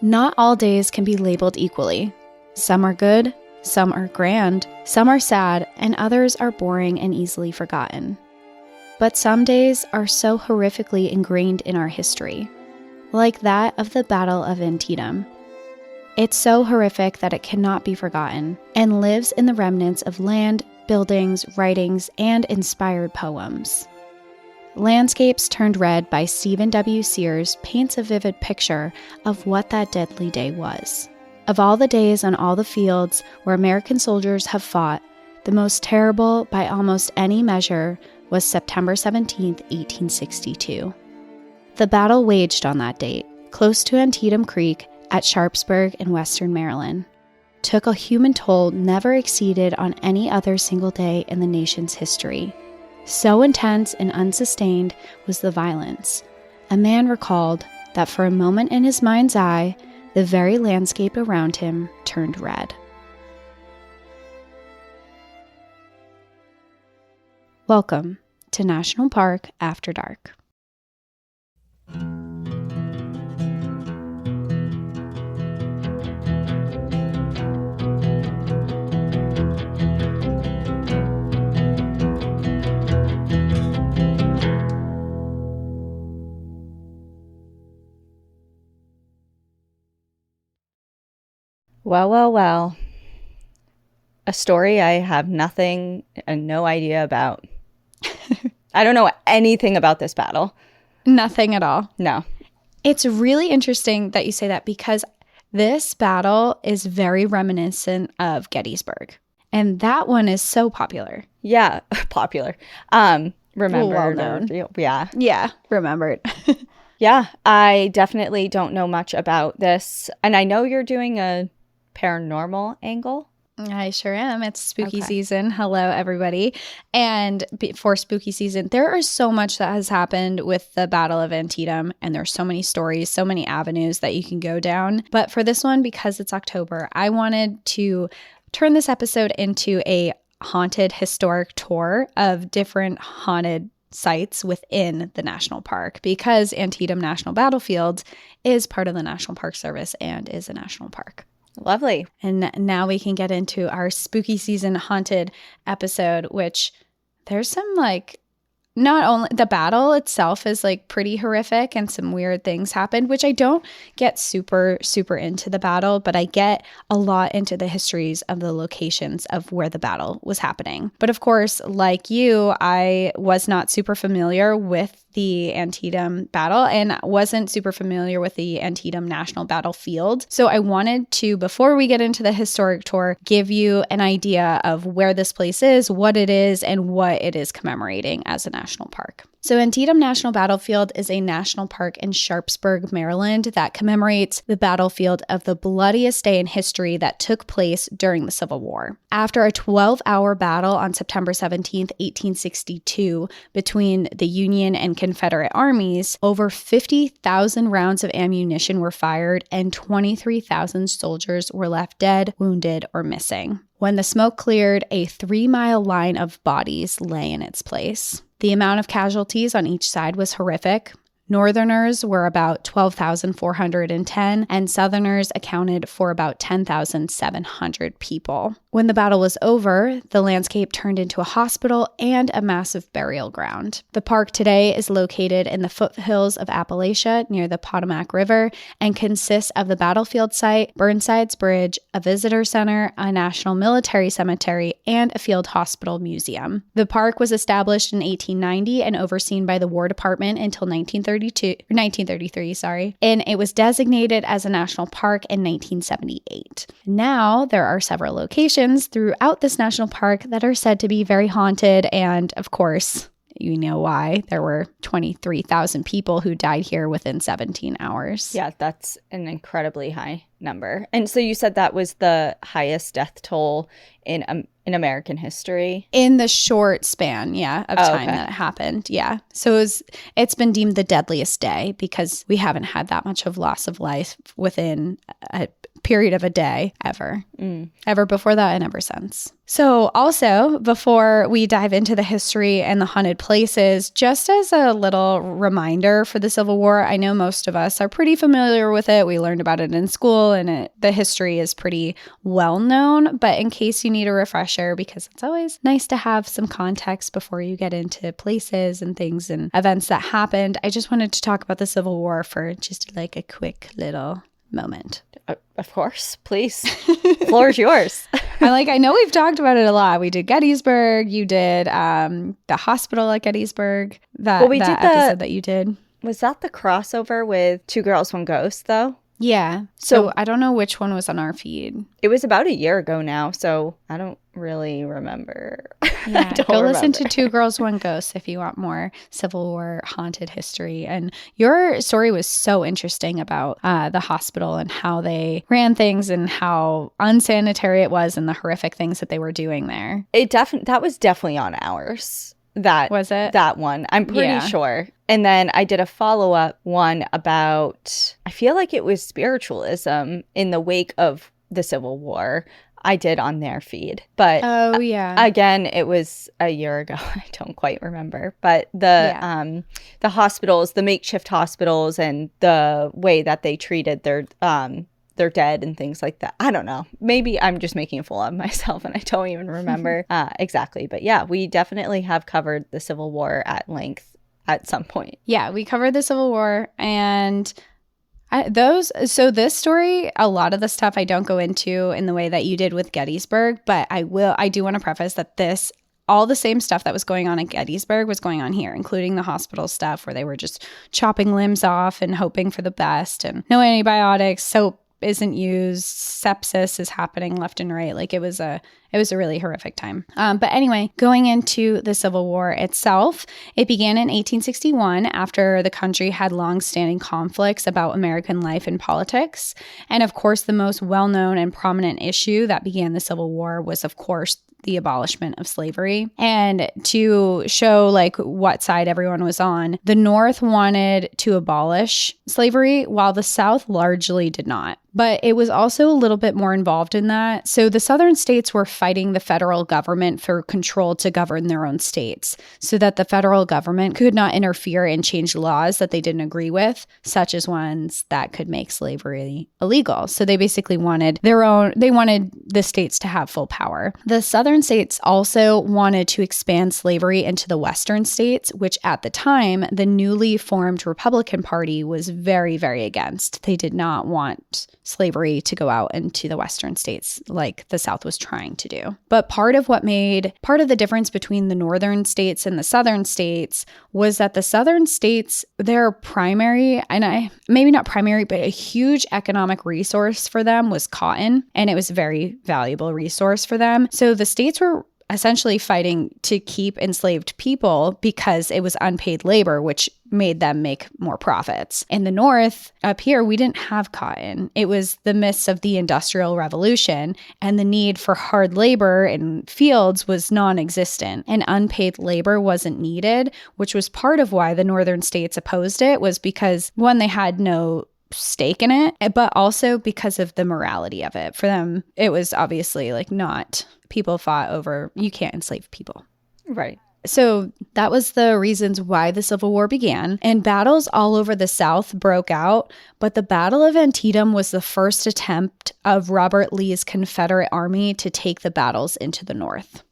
Not all days can be labeled equally. Some are good, some are grand, some are sad, and others are boring and easily forgotten. But some days are so horrifically ingrained in our history, like that of the Battle of Antietam. It's so horrific that it cannot be forgotten and lives in the remnants of land, buildings, writings, and inspired poems. Landscapes Turned Red by Stephen W. Sears paints a vivid picture of what that deadly day was. Of all the days on all the fields where American soldiers have fought, the most terrible by almost any measure was September 17, 1862. The battle waged on that date, close to Antietam Creek at Sharpsburg in western Maryland, took a human toll never exceeded on any other single day in the nation's history. So intense and unsustained was the violence. A man recalled that for a moment in his mind's eye, the very landscape around him turned red. Welcome to National Park After Dark. Well. A story I have nothing and no idea about. I don't know anything about this battle. Nothing at all. No. It's really interesting that you say that because this battle is very reminiscent of Gettysburg. And that one is so popular. Yeah, popular. Remembered. Well known. Yeah. Yeah, remembered. Yeah, I definitely don't know much about this. And I know you're doing a paranormal angle. I sure am. It's spooky season. Hello, everybody. And for spooky season, there is so much that has happened with the Battle of Antietam, and there's so many stories, so many avenues that you can go down. But for this one, because it's October, I wanted to turn this episode into a haunted historic tour of different haunted sites within the national park, because Antietam National Battlefield is part of the National Park Service and is a national park. Lovely. And now we can get into our spooky season haunted episode, which there's some not only the battle itself is pretty horrific and some weird things happened, which I don't get super into the battle, but I get a lot into the histories of the locations of where the battle was happening. But of course, like you, I was not super familiar with the Antietam battle and wasn't super familiar with the Antietam National Battlefield. So I wanted to, before we get into the historic tour, give you an idea of where this place is, what it is, and what it is commemorating as a national park. So Antietam National Battlefield is a national park in Sharpsburg, Maryland that commemorates the battlefield of the bloodiest day in history that took place during the Civil War. After a 12-hour battle on September 17, 1862, between the Union and Confederate armies, over 50,000 rounds of ammunition were fired and 23,000 soldiers were left dead, wounded, or missing. When the smoke cleared, a 3-mile line of bodies lay in its place. The amount of casualties on each side was horrific. Northerners were about 12,410, and Southerners accounted for about 10,700 people. When the battle was over, the landscape turned into a hospital and a massive burial ground. The park today is located in the foothills of Appalachia near the Potomac River and consists of the battlefield site, Burnside Bridge, a visitor center, a national military cemetery, and a field hospital museum. The park was established in 1890 and overseen by the War Department until 1933, and it was designated as a national park in 1978. Now, there are several locations throughout this national park that are said to be very haunted, and of course, you know why. There were 23,000 people who died here within 17 hours. Yeah, that's an incredibly high number. And so you said that was the highest death toll in American history? In the short span, of time that it happened, So it's been deemed the deadliest day because we haven't had that much of loss of life within a period of a day ever. Ever before that and ever since. So also, before we dive into the history and the haunted places, just as a little reminder for the Civil War, I know most of us are pretty familiar with it. We learned about it in school, and the history is pretty well known. But in case you need a refresher, because it's always nice to have some context before you get into places and things and events that happened, I just wanted to talk about the Civil War for just like a quick little moment. Of course, please. Floor is yours. I know we've talked about it a lot. We did Gettysburg. You did the hospital at Gettysburg. Episode that you did. Was that the crossover with Two Girls, One Ghost, though? Yeah. So I don't know which one was on our feed. It was about a year ago now, so I don't really remember. Yeah, go listen to Two Girls, One Ghost if you want more Civil War haunted history. And your story was so interesting about the hospital and how they ran things and how unsanitary it was and the horrific things that they were doing there. That was definitely on ours. Was it? That one. I'm pretty sure. And then I did a follow-up one about, I feel like it was spiritualism in the wake of the Civil War. I did on their feed. But again, it was a year ago. I don't quite remember. But the hospitals, the makeshift hospitals, and the way that they treated their dead and things like that. I don't know. Maybe I'm just making a fool of myself and I don't even remember exactly. But yeah, we definitely have covered the Civil War at length at some point. Yeah, we covered the Civil War, and so this story, a lot of the stuff I don't go into in the way that you did with Gettysburg, but I do want to preface that all the same stuff that was going on at Gettysburg was going on here, including the hospital stuff where they were just chopping limbs off and hoping for the best, and no antibiotics, soap isn't used, sepsis is happening left and right. Like it was a really horrific time. But anyway, going into the Civil War itself, it began in 1861 after the country had long-standing conflicts about American life and politics. And of course, the most well-known and prominent issue that began the Civil War was, of course, the abolishment of slavery. And to show like what side everyone was on, the North wanted to abolish slavery while the South largely did not. But it was also a little bit more involved in that. So the Southern states were fighting the federal government for control to govern their own states so that the federal government could not interfere and change laws that they didn't agree with, such as ones that could make slavery illegal. So they basically wanted they wanted the states to have full power. The Southern states also wanted to expand slavery into the Western states, which at the time, the newly formed Republican Party was very, very against. They did not want slavery to go out into the Western states like the South was trying to do. But part of the difference between the Northern states and the Southern states was that the Southern states, their primary, maybe not primary, but a huge economic resource for them was cotton. And it was a very valuable resource for them. So the states were essentially fighting to keep enslaved people because it was unpaid labor, which made them make more profits. In the North, up here, we didn't have cotton. It was the midst of the Industrial Revolution, and the need for hard labor in fields was non-existent, and unpaid labor wasn't needed, which was part of why the Northern states opposed it, was because, one, they had no stake in it, but also because of the morality of it. For them, it was obviously like not, people fought over, you can't enslave people. Right. So that was the reasons why the Civil War began, and battles all over the South broke out, but the Battle of Antietam was the first attempt of Robert Lee's Confederate Army to take the battles into the North.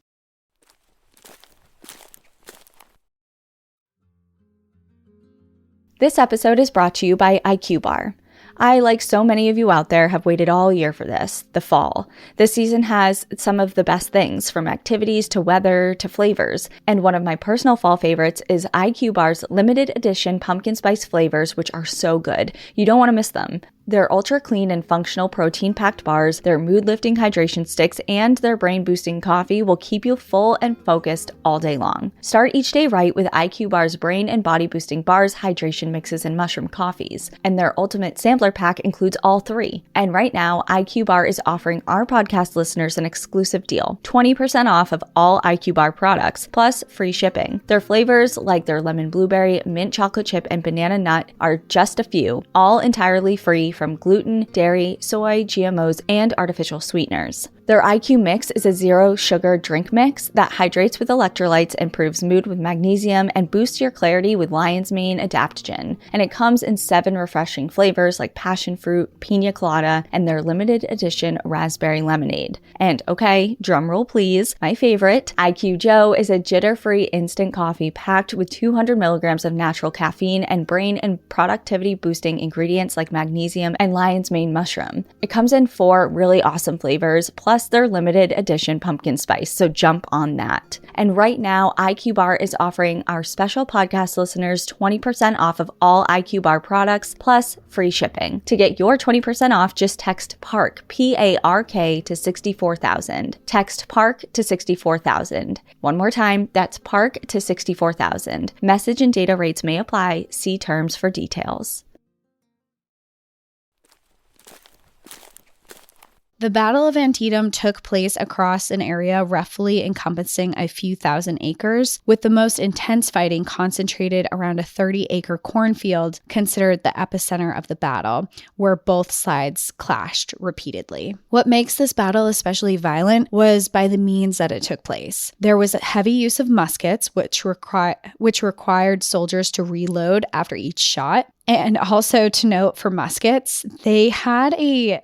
This episode is brought to you by IQ Bar. I, like so many of you out there, have waited all year for this, the fall. This season has some of the best things, from activities to weather to flavors. And one of my personal fall favorites is IQ Bar's limited edition pumpkin spice flavors, which are so good. You don't want to miss them. Their ultra clean and functional protein-packed bars, their mood-lifting hydration sticks, and their brain-boosting coffee will keep you full and focused all day long. Start each day right with IQ Bar's brain and body-boosting bars, hydration mixes, and mushroom coffees. And their ultimate sampler pack includes all three. And right now, IQ Bar is offering our podcast listeners an exclusive deal: 20% off of all IQ Bar products, plus free shipping. Their flavors, like their lemon blueberry, mint chocolate chip, and banana nut, are just a few, all entirely free from gluten, dairy, soy, GMOs, and artificial sweeteners. Their IQ Mix is a zero-sugar drink mix that hydrates with electrolytes, improves mood with magnesium, and boosts your clarity with lion's mane adaptogen. And it comes in 7 refreshing flavors like passion fruit, pina colada, and their limited edition raspberry lemonade. And okay, drumroll please, my favorite, IQ Joe is a jitter-free instant coffee packed with 200 milligrams of natural caffeine and brain and productivity-boosting ingredients like magnesium and lion's mane mushroom. It comes in 4 really awesome flavors, plus their limited edition pumpkin spice, so jump on that. And right now, IQ Bar is offering our special podcast listeners 20% off of all IQ Bar products, plus free shipping. To get your 20% off, just text PARK, P-A-R-K, to 64,000. Text PARK to 64,000. One more time, that's PARK to 64,000. Message and data rates may apply. See terms for details. The Battle of Antietam took place across an area roughly encompassing a few thousand acres, with the most intense fighting concentrated around a 30-acre cornfield considered the epicenter of the battle, where both sides clashed repeatedly. What makes this battle especially violent was by the means that it took place. There was a heavy use of muskets, which required soldiers to reload after each shot. And also to note for muskets, they had a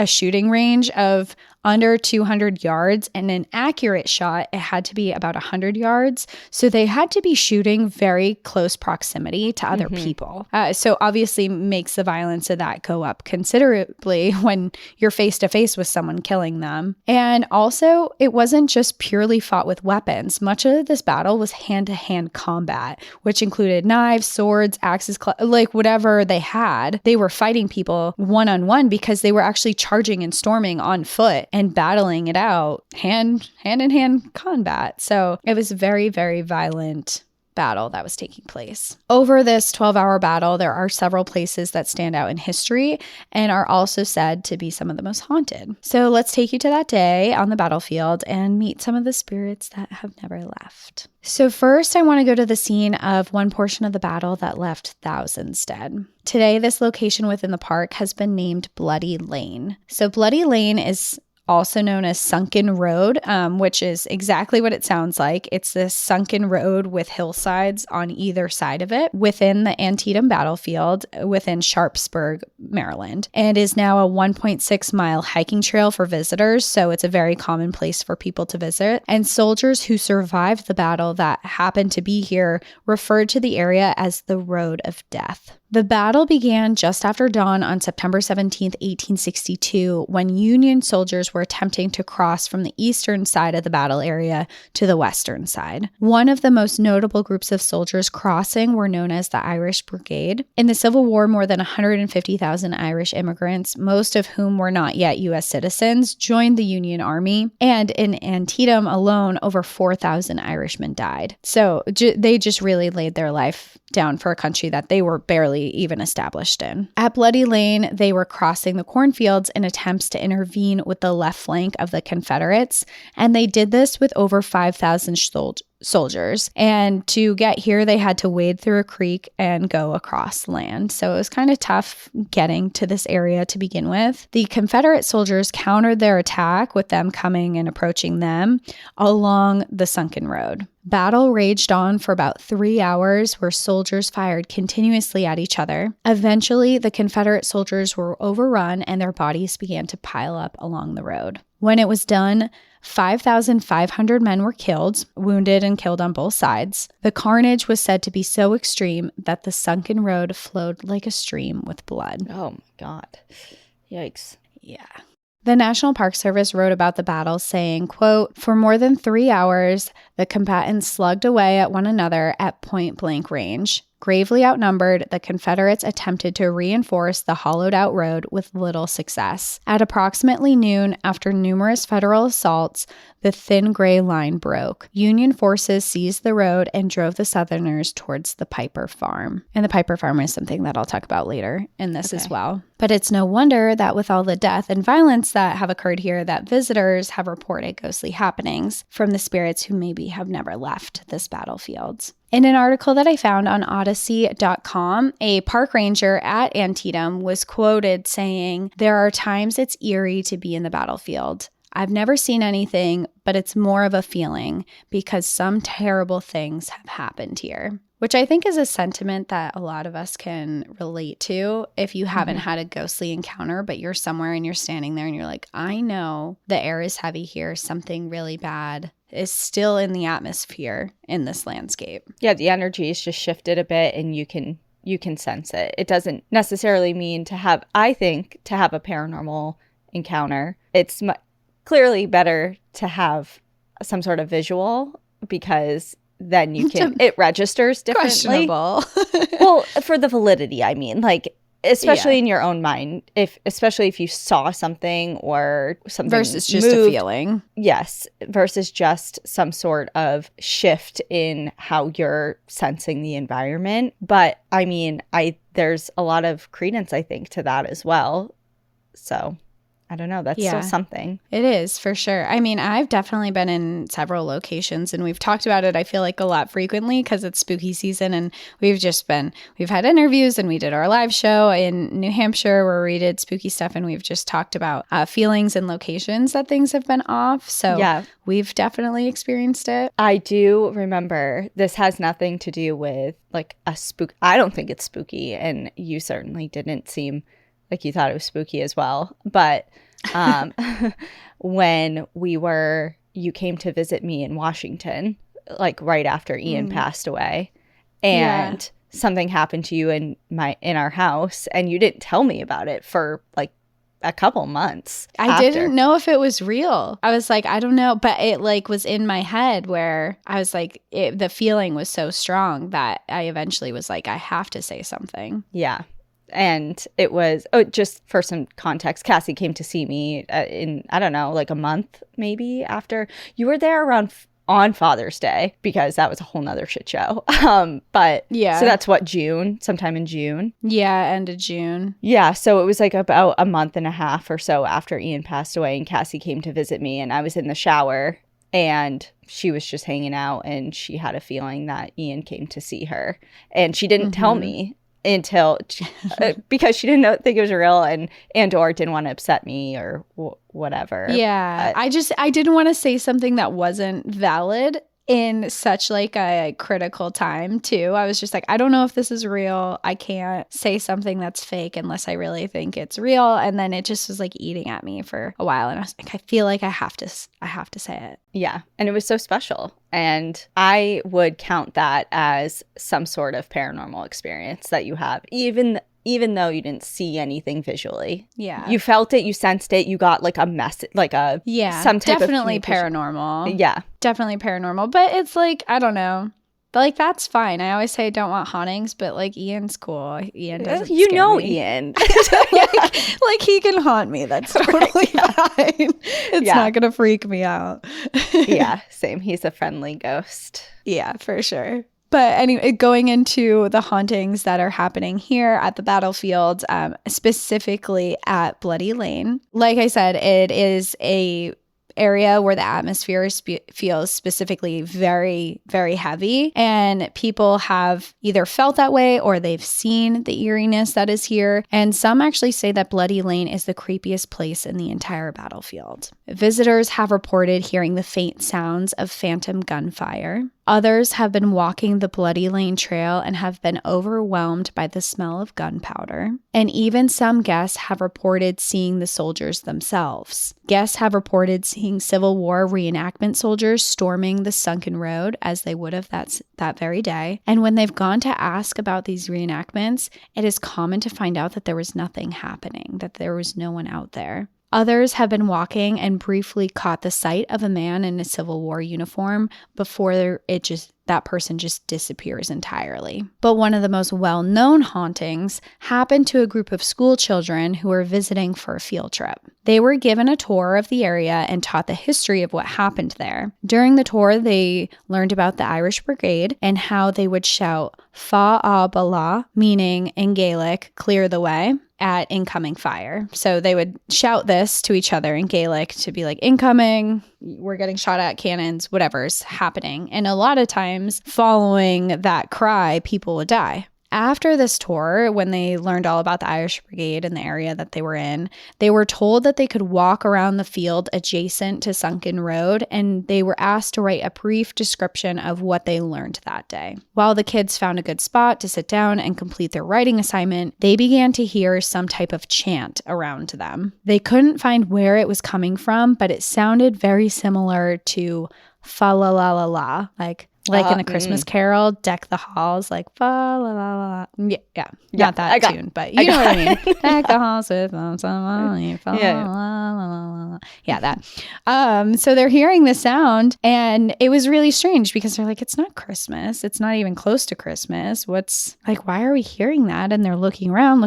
shooting range of under 200 yards, and an accurate shot, it had to be about 100 yards. So they had to be shooting very close proximity to other people. So obviously makes the violence of that go up considerably when you're face to face with someone killing them. And also, it wasn't just purely fought with weapons. Much of this battle was hand-to-hand combat, which included knives, swords, axes, like whatever they had. They were fighting people one-on-one because they were actually charging and storming on foot and battling it out, hand-in-hand combat. So it was very, very violent battle that was taking place. Over this 12-hour battle, there are several places that stand out in history and are also said to be some of the most haunted. So let's take you to that day on the battlefield and meet some of the spirits that have never left. So first, I want to go to the scene of one portion of the battle that left thousands dead. Today, this location within the park has been named Bloody Lane. So Bloody Lane is also known as Sunken Road, which is exactly what it sounds like. It's this sunken road with hillsides on either side of it within the Antietam battlefield within Sharpsburg, Maryland, and is now a 1.6-mile hiking trail for visitors, so it's a very common place for people to visit. And soldiers who survived the battle that happened to be here referred to the area as the Road of Death. The battle began just after dawn on September 17, 1862, when Union soldiers were attempting to cross from the eastern side of the battle area to the western side. One of the most notable groups of soldiers crossing were known as the Irish Brigade. In the Civil War, more than 150,000 Irish immigrants, most of whom were not yet U.S. citizens, joined the Union Army, and in Antietam alone, over 4,000 Irishmen died. So they just really laid their life down for a country that they were barely even established in. At Bloody Lane, they were crossing the cornfields in attempts to intervene with the left flank of the Confederates, and they did this with over 5,000 soldiers. And to get here, they had to wade through a creek and go across land. So it was kind of tough getting to this area to begin with. The Confederate soldiers countered their attack with them coming and approaching them along the sunken road. Battle raged on for about 3 hours, where soldiers fired continuously at each other. Eventually, the Confederate soldiers were overrun and their bodies began to pile up along the road. When it was done, 5,500 men were killed, wounded and killed on both sides. The carnage was said to be so extreme that the sunken road flowed like a stream with blood. Oh my God. Yikes. Yeah. The National Park Service wrote about the battle saying, quote, "For more than 3 hours, the combatants slugged away at one another at point-blank range. Gravely outnumbered, the Confederates attempted to reinforce the hollowed-out road with little success. At approximately noon, after numerous Federal assaults, the thin gray line broke. Union forces seized the road and drove the Southerners towards the Piper Farm." And the Piper Farm is something that I'll talk about later in this as well. But it's no wonder that with all the death and violence that have occurred here, that visitors have reported ghostly happenings from the spirits who maybe have never left this battlefield. In an article that I found on Odyssey.com, a park ranger at Antietam was quoted saying, "There are times it's eerie to be in the battlefield. I've never seen anything, but it's more of a feeling because some terrible things have happened here." Which I think is a sentiment that a lot of us can relate to if you haven't had a ghostly encounter, but you're somewhere and you're standing there and you're like, I know the air is heavy here. Something really bad is still in the atmosphere in this landscape. Yeah, the energy is just shifted a bit and you can sense it. It doesn't necessarily mean to have a paranormal encounter. It's clearly better to have some sort of visual because then you can, it registers differently. Questionable. Well, for the validity, I mean, like, especially in your own mind, especially if you saw something or something versus just moved, a feeling. Yes, versus just some sort of shift in how you're sensing the environment. But I mean, there's a lot of credence, I think, to that as well. So I don't know. That's still something. It is, for sure. I mean, I've definitely been in several locations and we've talked about it, I feel like, a lot frequently because it's spooky season and we've had interviews and we did our live show in New Hampshire where we did spooky stuff and we've just talked about feelings and locations that things have been off. So we've definitely experienced it. I do remember this has nothing to do with like a spook. I don't think it's spooky and you certainly didn't seem like you thought it was spooky as well. But when you came to visit me in Washington, like right after Ian passed away, and something happened to you in our house, and you didn't tell me about it for like a couple months. I didn't know if it was real. I was like, I don't know, but it like was in my head where I was like, the feeling was so strong that I eventually was like, I have to say something. Yeah. And it was, just for some context, Cassie came to see me in, I don't know, like a month maybe after. You were there around on Father's Day because that was a whole nother shit show. But so that's what, sometime in June? Yeah, end of June. Yeah, so it was like about a month and a half or so after Ian passed away and Cassie came to visit me and I was in the shower and she was just hanging out and she had a feeling that Ian came to see her and she didn't tell me until because she didn't think it was real and or didn't want to upset me or whatever. Yeah. I didn't want to say something that wasn't valid in such like a critical time too. I was just like, I don't know if this is real. I can't say something that's fake unless I really think it's real. And then it just was like eating at me for a while. And I was like, I feel like I have to say it. Yeah. And it was so special. And I would count that as some sort of paranormal experience that you have, even though you didn't see anything visually. Yeah. You felt it, you sensed it, you got like a message, like some type definitely of paranormal. Yeah. Definitely paranormal. But it's like, I don't know. But like, that's fine. I always say I don't want hauntings, but like Ian's cool. Ian doesn't scare me. Ian. like he can haunt me. That's totally fine. It's not going to freak me out. Yeah, same. He's a friendly ghost. Yeah, for sure. But anyway, going into the hauntings that are happening here at the battlefield, specifically at Bloody Lane. Like I said, it is a area where the atmosphere feels specifically very, very heavy. And people have either felt that way or they've seen the eeriness that is here. And some actually say that Bloody Lane is the creepiest place in the entire battlefield. Visitors have reported hearing the faint sounds of phantom gunfire. Others have been walking the Bloody Lane trail and have been overwhelmed by the smell of gunpowder. And even some guests have reported seeing the soldiers themselves. Guests have reported seeing Civil War reenactment soldiers storming the sunken road as they would have that very day. And when they've gone to ask about these reenactments, it is common to find out that there was nothing happening, that there was no one out there. Others have been walking and briefly caught the sight of a man in a Civil War uniform before that person just disappears entirely. But one of the most well-known hauntings happened to a group of school children who were visiting for a field trip. They were given a tour of the area and taught the history of what happened there. During the tour, they learned about the Irish Brigade and how they would shout "Fa a Bala," meaning in Gaelic, "clear the way." at incoming fire. So they would shout this to each other in Gaelic to be like, incoming, we're getting shot at, cannons, whatever's happening. And a lot of times following that cry, people would die. After this tour, when they learned all about the Irish Brigade and the area that they were in, they were told that they could walk around the field adjacent to Sunken Road, and they were asked to write a brief description of what they learned that day. While the kids found a good spot to sit down and complete their writing assignment, they began to hear some type of chant around them. They couldn't find where it was coming from, but it sounded very similar to fa la la la la, like in a Christmas Carol, Deck the Halls, like fa la la la. Yeah, not that tune, but you know what I mean. Deck the halls with some fa la la la la. Yeah, that. So they're hearing the sound, and it was really strange because they're like, it's not Christmas. It's not even close to Christmas. Why are we hearing that? And they're looking around.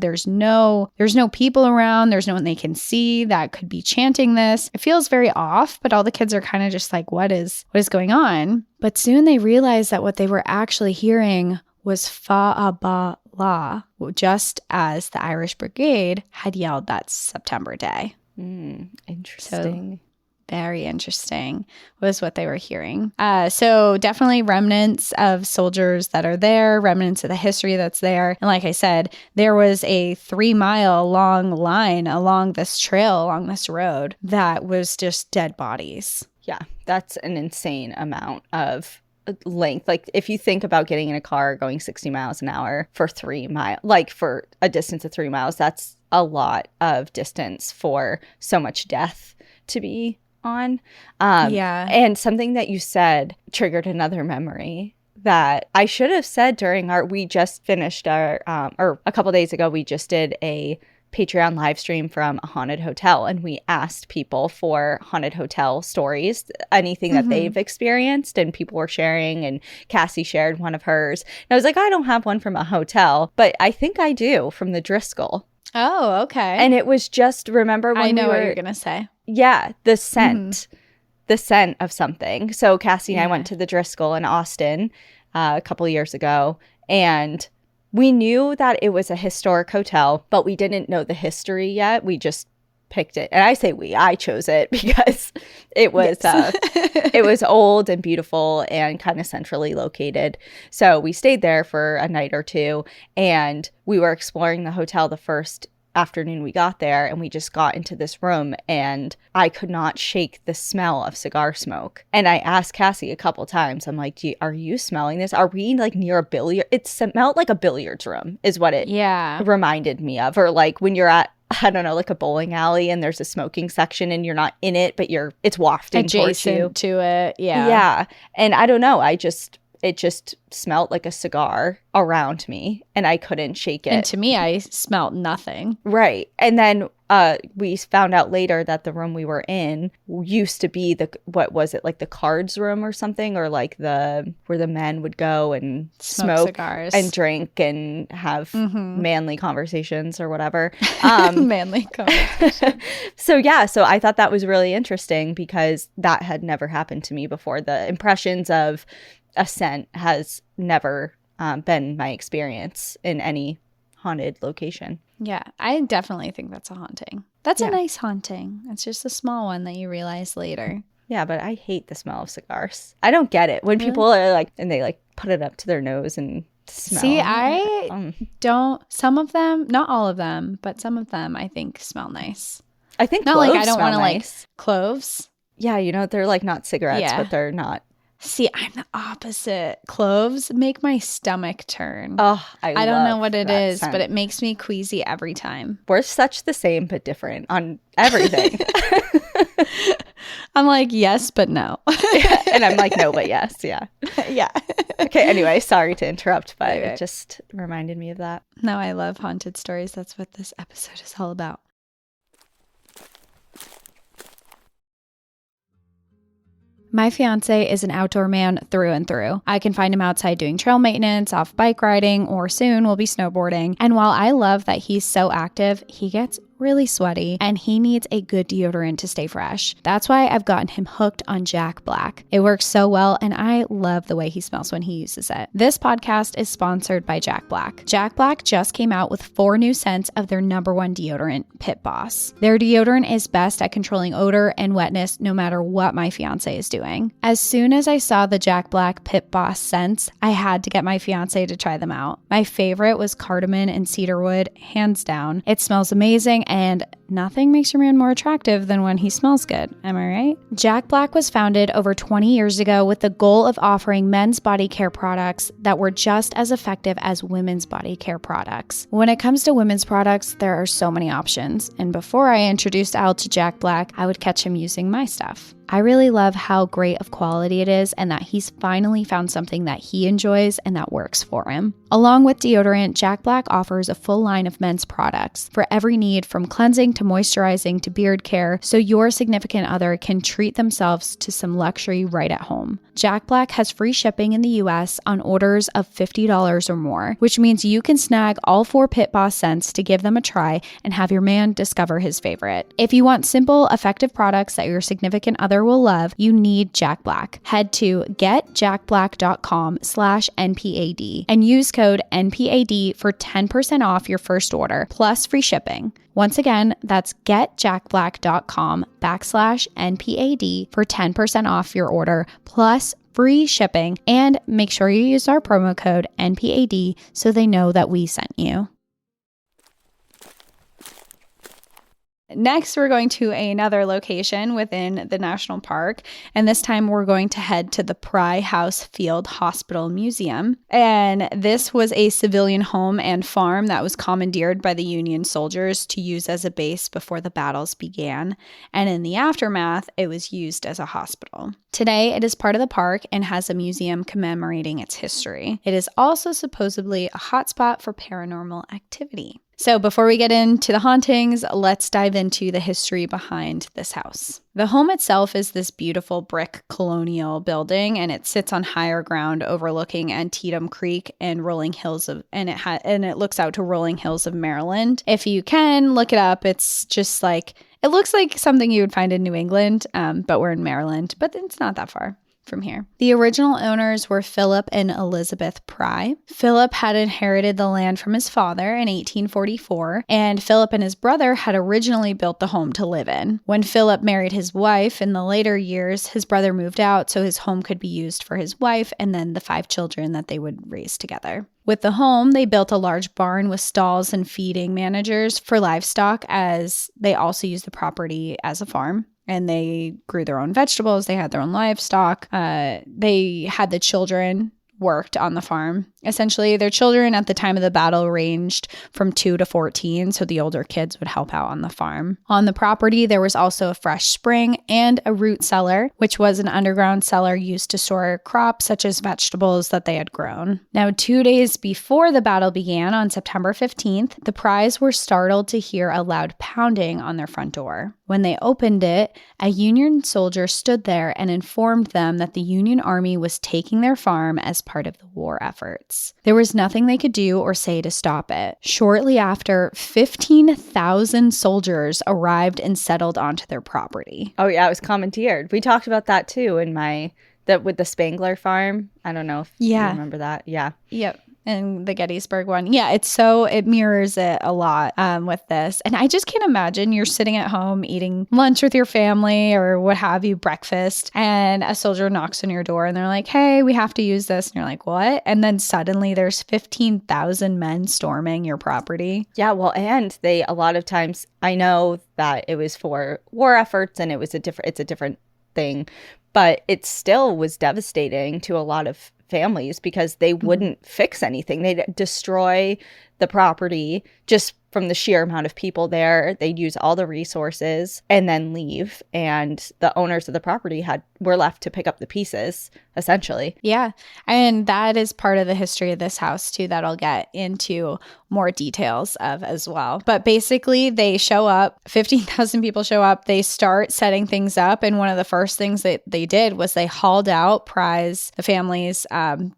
There's no people around. There's no one they can see that could be chanting this. It feels very off, but all the kids are kind of just like, what is going on? But soon they realized that what they were actually hearing was fa-a-ba-la, just as the Irish Brigade had yelled that September day. Interesting. So, very interesting was what they were hearing. So definitely remnants of soldiers that are there, remnants of the history that's there. And like I said, there was a 3-mile long line along this trail, along this road, that was just dead bodies. Yeah, that's an insane amount of length. Like if you think about getting in a car going 60 miles an hour for 3 miles, like for a distance of 3 miles, that's a lot of distance for so much death to be on. And something that you said triggered another memory that I should have said during we just finished our, or a couple days ago, we just did a Patreon live stream from a haunted hotel, and we asked people for haunted hotel stories, anything that they've experienced, and people were sharing, and Cassie shared one of hers. And I was like, I don't have one from a hotel, but I think I do from the Driscoll. Oh, okay. And it was just, remember when I know what you're going to say. Yeah, the scent of something. So Cassie and I went to the Driscoll in Austin a couple years ago, and we knew that it was a historic hotel, but we didn't know the history yet. We just picked it. And I say I chose it because it was it was old and beautiful and kind of centrally located. So we stayed there for a night or two, and we were exploring the hotel the first afternoon we got there, and we just got into this room, and I could not shake the smell of cigar smoke. And I asked Cassie a couple times, I'm like, are you smelling this? Are we like near a billiard? It smelled like a billiards room is what it reminded me of. Or like when you're at, I don't know, like a bowling alley and there's a smoking section and you're not in it, but it's wafting towards you. Adjacent to it. Yeah. Yeah. And I don't know. It just smelled like a cigar around me, and I couldn't shake it. And to me, I smelled nothing. Right. And then we found out later that the room we were in used to be what was it, like the cards room or something, or like where the men would go and smoke cigars and drink and have manly conversations or whatever. Manly conversations. So I thought that was really interesting because that had never happened to me before. The impressions of a scent has never been my experience in any haunted location. Yeah, I definitely think that's a haunting. That's a nice haunting. It's just a small one that you realize later. Yeah, but I hate the smell of cigars. I don't get it when people are like, and they like put it up to their nose and smell. See, I don't, some of them, not all of them, but some of them I think smell nice. I think not cloves like I don't want to nice. Like cloves. Yeah, they're like not cigarettes, but they're not. See, I'm the opposite. Cloves make my stomach turn. Oh, I don't know what it is, scent. but it makes me queasy every time. We're such the same but different on everything. I'm like, yes, but no. And I'm like, no, but yes. Yeah. Yeah. Okay. Anyway, sorry to interrupt, but it just reminded me of that. No, I love haunted stories. That's what this episode is all about. My fiance is an outdoor man through and through. I can find him outside doing trail maintenance, off bike riding, or soon will be snowboarding. And while I love that he's so active, he gets really sweaty, and he needs a good deodorant to stay fresh. That's why I've gotten him hooked on Jack Black. It works so well, and I love the way he smells when he uses it. This podcast is sponsored by Jack Black. Jack Black just came out with 4 new scents of their #1 deodorant, Pit Boss. Their deodorant is best at controlling odor and wetness no matter what my fiance is doing. As soon as I saw the Jack Black Pit Boss scents, I had to get my fiance to try them out. My favorite was cardamom and cedarwood, hands down. It smells amazing, and nothing makes your man more attractive than when he smells good. Am I right? Jack Black was founded over 20 years ago with the goal of offering men's body care products that were just as effective as women's body care products. When it comes to women's products, there are so many options. And before I introduced Al to Jack Black, I would catch him using my stuff. I really love how great of quality it is and that he's finally found something that he enjoys and that works for him. Along with deodorant, Jack Black offers a full line of men's products for every need, from cleansing to moisturizing to beard care, so your significant other can treat themselves to some luxury right at home. Jack Black has free shipping in the US on orders of $50 or more, which means you can snag all 4 Pit Boss scents to give them a try and have your man discover his favorite. If you want simple, effective products that your significant other will love, you need Jack Black. Head to getjackblack.com/NPAD and use code NPAD for 10% off your first order plus free shipping. Once again, that's getjackblack.com/NPAD for 10% off your order plus free shipping, and make sure you use our promo code NPAD so they know that we sent you. Next, we're going to another location within the national park, and this time we're going to head to the Pry House Field Hospital Museum. And this was a civilian home and farm that was commandeered by the Union soldiers to use as a base before the battles began, and in the aftermath, it was used as a hospital. Today, it is part of the park and has a museum commemorating its history. It is also supposedly a hotspot for paranormal activity. So before we get into the hauntings, let's dive into the history behind this house. The home itself is this beautiful brick colonial building, and it sits on higher ground overlooking Antietam Creek and rolling hills and it looks out to rolling hills of Maryland. If you can look it up, it's just like, it looks like something you would find in New England, but we're in Maryland, but it's not that far from here. The original owners were Philip and Elizabeth Pry. Philip had inherited the land from his father in 1844, and Philip and his brother had originally built the home to live in. When Philip married his wife in the later years, his brother moved out so his home could be used for his wife and then the 5 children that they would raise together. With the home, they built a large barn with stalls and feeding managers for livestock, as they also used the property as a farm. And they grew their own vegetables. They had their own livestock. They had the children worked on the farm. Essentially, their children at the time of the battle ranged from 2 to 14, so the older kids would help out on the farm. On the property, there was also a fresh spring and a root cellar, which was an underground cellar used to store crops such as vegetables that they had grown. Now, 2 days before the battle began, on September 15th, the Prys were startled to hear a loud pounding on their front door. When they opened it, a Union soldier stood there and informed them that the Union Army was taking their farm as part of the war efforts. There was nothing they could do or say to stop it. Shortly after, 15,000 soldiers arrived and settled onto their property. Oh yeah, it was commandeered. We talked about that too in with the Spangler farm. I don't know if you remember that. Yeah. Yep. And the Gettysburg one. Yeah, it mirrors it a lot with this. And I just can't imagine you're sitting at home eating lunch with your family or what have you, breakfast, and a soldier knocks on your door and they're like, hey, we have to use this. And you're like, what? And then suddenly there's 15,000 men storming your property. Yeah, well, and they, a lot of times, I know that it was for war efforts and it's a different thing, but it still was devastating to a lot of families because they wouldn't fix anything. They'd destroy the property just from the sheer amount of people there. They'd use all the resources and then leave. And the owners of the property were left to pick up the pieces, essentially. Yeah. And that is part of the history of this house, too, that I'll get into more details of as well. But basically, they show up, 15,000 people show up, they start setting things up. And one of the first things that they did was they hauled out the family's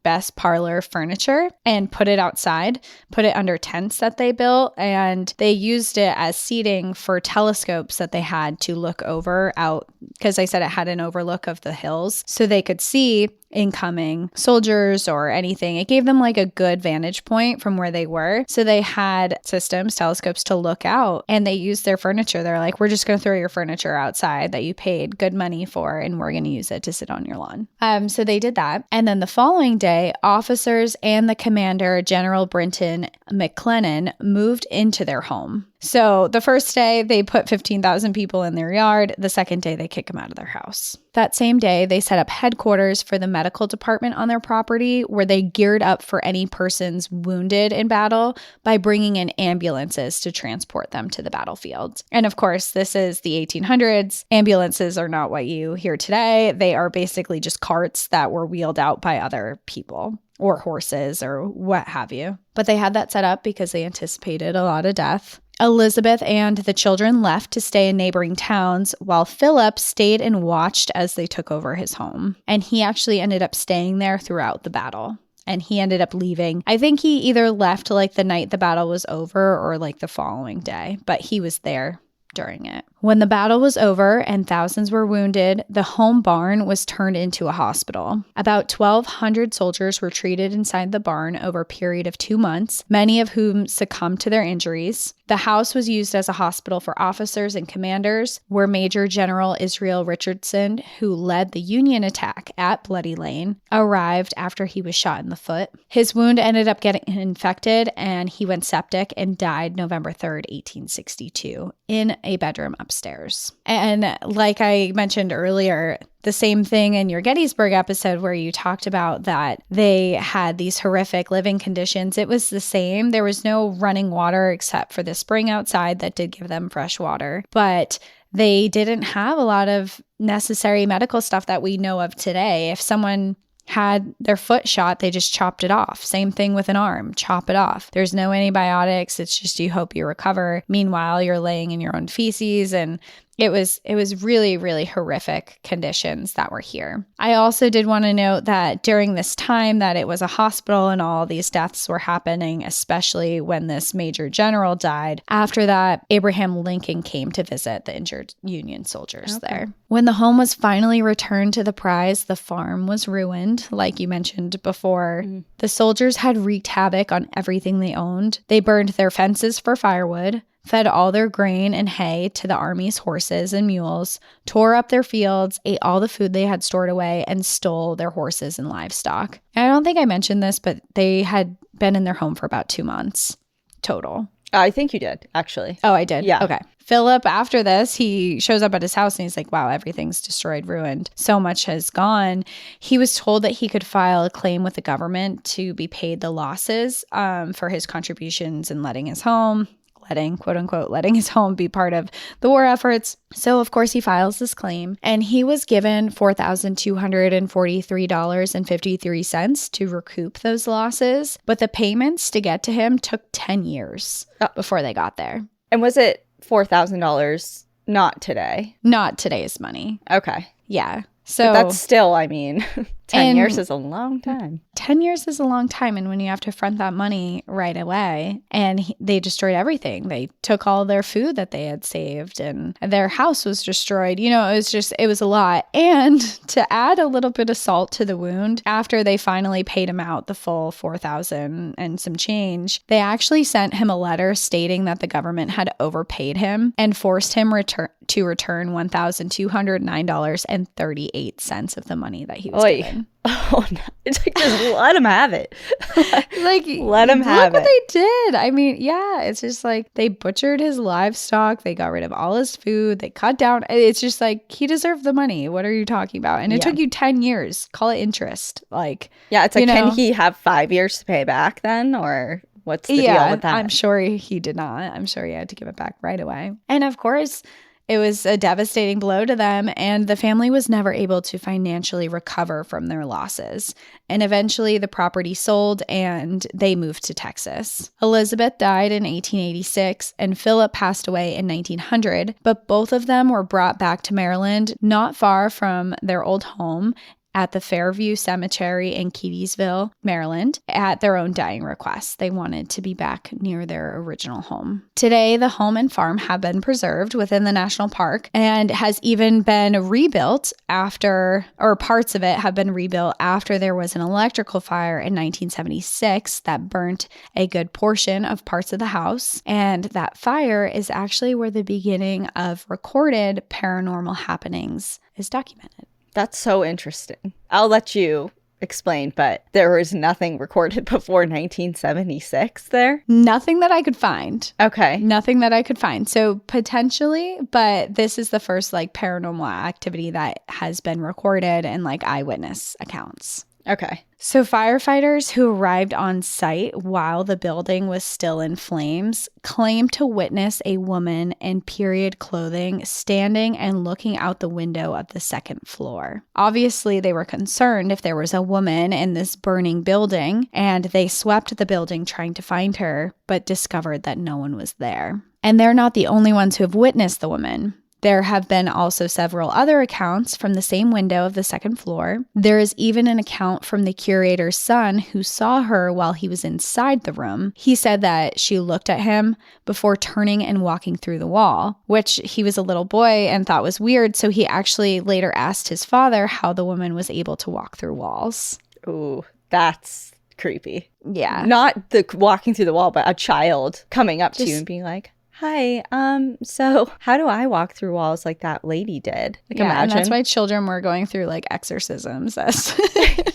best parlor furniture and put it outside, put it under tents that they built, and they used it as seating for telescopes that they had to look over out, because I said it had an overlook of the hills, so they could see incoming soldiers or anything. It gave them like a good vantage point from where they were. So they had telescopes to look out, and they used their furniture. They're like, we're just going to throw your furniture outside that you paid good money for, and we're going to use it to sit on your lawn. So they did that. And then the following day, officers and the commander, General Brinton McClellan, moved into their home. So the first day, they put 15,000 people in their yard. The second day, they kick them out of their house. That same day, they set up headquarters for the medical department on their property, where they geared up for any persons wounded in battle by bringing in ambulances to transport them to the battlefield. And of course, this is the 1800s. Ambulances are not what you hear today. They are basically just carts that were wheeled out by other people, or horses, or what have you. But they had that set up because they anticipated a lot of death. Elizabeth and the children left to stay in neighboring towns, while Philip stayed and watched as they took over his home. And he actually ended up staying there throughout the battle. And he ended up leaving. I think he either left like the night the battle was over or like the following day, but he was there during it. When the battle was over and thousands were wounded, the home barn was turned into a hospital. About 1,200 soldiers were treated inside the barn over a period of 2 months, many of whom succumbed to their injuries. The house was used as a hospital for officers and commanders, where Major General Israel Richardson, who led the Union attack at Bloody Lane, arrived after he was shot in the foot. His wound ended up getting infected, and he went septic and died November 3rd, 1862, in a bedroom upstairs. And like I mentioned earlier, the same thing in your Gettysburg episode where you talked about that they had these horrific living conditions. It was the same. There was no running water except for the spring outside that did give them fresh water. But they didn't have a lot of necessary medical stuff that we know of today. If someone had their foot shot, they just chopped it off. Same thing with an arm, chop it off. There's no antibiotics. It's just you hope you recover. Meanwhile, you're laying in your own feces, and it was really, really horrific conditions that were here. I also did want to note that during this time that it was a hospital and all these deaths were happening, especially when this major general died. After that, Abraham Lincoln came to visit the injured Union soldiers there. When the home was finally returned to the Prys, the farm was ruined, like you mentioned before. The soldiers had wreaked havoc on everything they owned. They burned their fences for firewood, fed all their grain and hay to the army's horses and mules, tore up their fields, ate all the food they had stored away, and stole their horses and livestock. And I don't think I mentioned this, but they had been in their home for about 2 months total. I think you did, actually. Oh, I did? Yeah. Okay. Philip, after this, he shows up at his house and he's like, wow, everything's destroyed, ruined. So much has gone. He was told that he could file a claim with the government to be paid the losses for his contributions in letting his home, quote unquote, letting his home be part of the war efforts. So, of course, he files this claim, and he was given $4,243.53 to recoup those losses. But the payments to get to him took 10 years before they got there. And was it $4,000 not today? Not today's money. Okay. Yeah. So but that's still, I mean, 10 years is a long time. 10 years is a long time. And when you have to front that money right away, and they destroyed everything. They took all their food that they had saved, and their house was destroyed. You know, it was a lot. And to add a little bit of salt to the wound, after they finally paid him out the full $4,000 and some change, they actually sent him a letter stating that the government had overpaid him and forced him to return $1,209.38 of the money that he was given. Oh, no. It's like, just let him have it. Like, let him have look it. what they did. I mean, yeah, it's just like they butchered his livestock. They got rid of all his food. They cut down. It's just like he deserved the money. What are you talking about? And it took you 10 years. Call it interest. Like, yeah, it's like, can he have 5 years to pay back then? Or what's the deal with that? I'm sure he did not. I'm sure he had to give it back right away. And of course, it was a devastating blow to them, and the family was never able to financially recover from their losses. And eventually the property sold and they moved to Texas. Elizabeth died in 1886 and Philip passed away in 1900, but both of them were brought back to Maryland, not far from their old home, at the Fairview Cemetery in Keedysville, Maryland, at their own dying request. They wanted to be back near their original home. Today, the home and farm have been preserved within the national park and has even been rebuilt after, or parts of it have been rebuilt after there was an electrical fire in 1976 that burnt a good portion of parts of the house. And that fire is actually where the beginning of recorded paranormal happenings is documented. That's so interesting. I'll let you explain, but there was nothing recorded before 1976 there? Nothing that I could find. Okay. Nothing that I could find. So potentially, but this is the first like paranormal activity that has been recorded in like eyewitness accounts. Okay. So firefighters who arrived on site while the building was still in flames claimed to witness a woman in period clothing standing and looking out the window of the second floor. Obviously, they were concerned if there was a woman in this burning building, and they swept the building trying to find her, but discovered that no one was there. And they're not the only ones who have witnessed the woman. There have been also several other accounts from the same window of the second floor. There is even an account from the curator's son who saw her while he was inside the room. He said that she looked at him before turning and walking through the wall, which he was a little boy and thought was weird, so he actually later asked his father how the woman was able to walk through walls. Ooh, that's creepy. Yeah. Not the walking through the wall, but a child coming up to you and being like, hi, so how do I walk through walls like that lady did? Like, yeah, imagine. and that's why children were going through like exorcisms as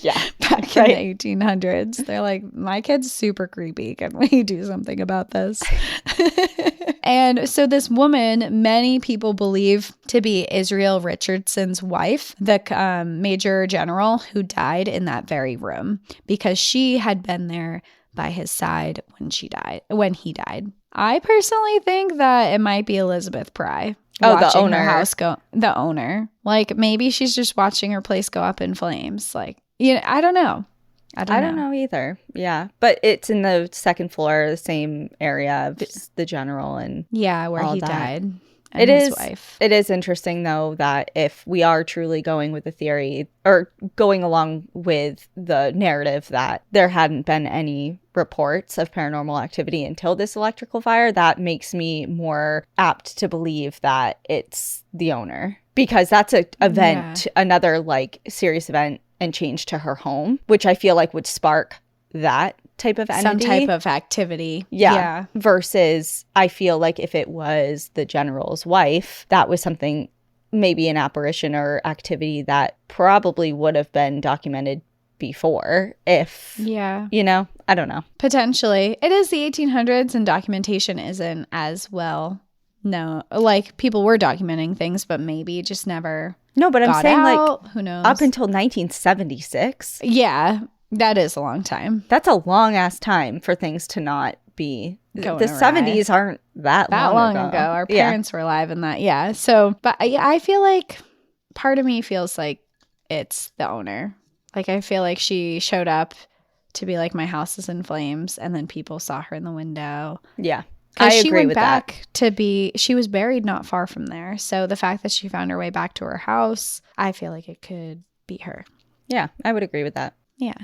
yeah, back in the 1800s. They're like, my kid's super creepy. Can we do something about this? And so this woman, many people believe to be Israel Richardson's wife, the major general who died in that very room, because she had been there by his side when he died. I personally think that it might be Elizabeth Pry. Oh, watching the owner. Her house the owner. Like, maybe she's just watching her place go up in flames. Like, you know, I don't know. I don't know either. Yeah. But it's in the second floor, the same area of the general and where all he that. died. And his wife. It is interesting, though, that if we are truly going with the theory or going along with the narrative that there hadn't been any reports of paranormal activity until this electrical fire, that makes me more apt to believe that it's the owner, because that's an event, another like serious event and change to her home, which I feel like would spark that type of entity. Some type of activity. Yeah. Versus I feel like if it was the general's wife, that was something, maybe an apparition or activity that probably would have been documented before if, you know, I don't know. Potentially. It is the 1800s and documentation isn't as well. No, like people were documenting things, but maybe just never. No, but I'm saying out. like who knows? Up until 1976. Yeah. That is a long time. That's a long ass time for things to not be. Going the awry. 70s aren't that long ago. Our parents were alive in that. Yeah. So, but I feel like part of me feels like it's the owner. Like, I feel like she showed up to be like, my house is in flames. And then people saw her in the window. Yeah. I agree with that. She was buried not far from there. So the fact that she found her way back to her house, I feel like it could be her. Yeah, I would agree with that. Yeah.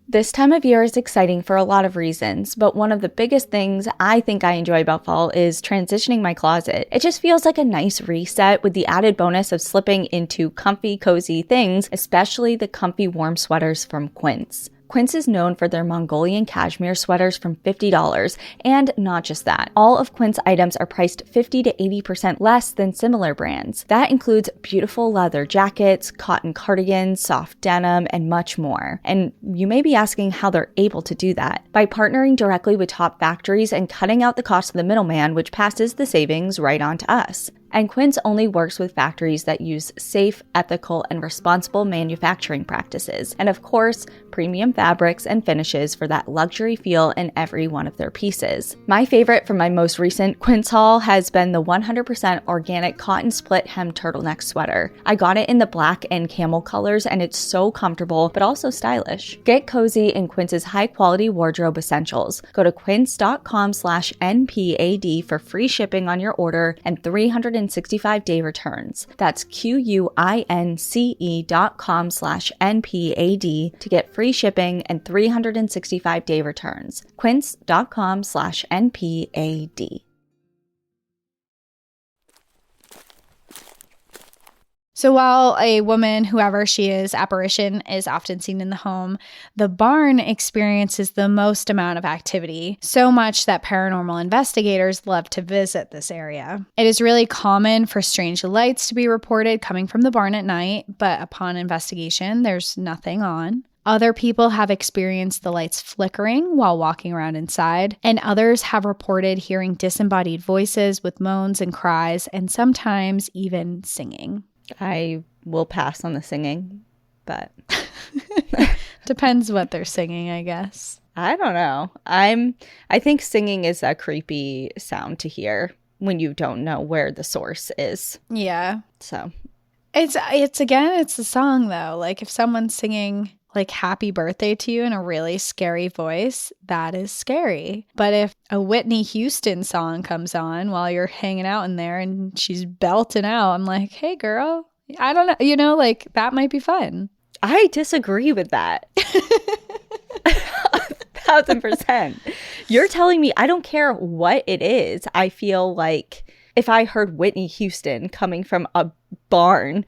This time of year is exciting for a lot of reasons, but one of the biggest things I think I enjoy about fall is transitioning my closet. It just feels like a nice reset with the added bonus of slipping into comfy, cozy things, especially the comfy warm sweaters from Quint. Quint is known for their Mongolian cashmere sweaters from $50, and not just that. All of Quint's items are priced 50 to 80% less than similar brands. That includes beautiful leather jackets, cotton cardigans, soft denim, and much more. And you may be asking how they're able to do that. By partnering directly with top factories and cutting out the cost of the middleman, which passes the savings right on to us. And Quint only works with factories that use safe, ethical, and responsible manufacturing practices. And of course, premium fabrics and finishes for that luxury feel in every one of their pieces. My favorite from my most recent Quint haul has been the 100% organic cotton split hem turtleneck sweater. I got it in the black and camel colors, and it's so comfortable, but also stylish. Get cozy in Quint's high-quality wardrobe essentials. Go to quince.com/NPAD for free shipping on your order and 365 365-day returns. That's QUINCE.com/NPAD to get free shipping and 365-day returns. Quince.com/NPAD. So while a woman, whoever she is, apparition is often seen in the home, the barn experiences the most amount of activity, so much that paranormal investigators love to visit this area. It is really common for strange lights to be reported coming from the barn at night, but upon investigation, there's nothing on. Other people have experienced the lights flickering while walking around inside, and others have reported hearing disembodied voices with moans and cries, and sometimes even singing. I will pass on the singing, but depends what they're singing, I guess. I don't know. I think singing is a creepy sound to hear when you don't know where the source is. Yeah. So it's the song though. Like if someone's singing like happy birthday to you in a really scary voice, that is scary. But if a Whitney Houston song comes on while you're hanging out in there and she's belting out, I'm like, hey girl, I don't know, like that might be fun. I disagree with that. 1,000%. You're telling me I don't care what it is. I feel like if I heard Whitney Houston coming from a barn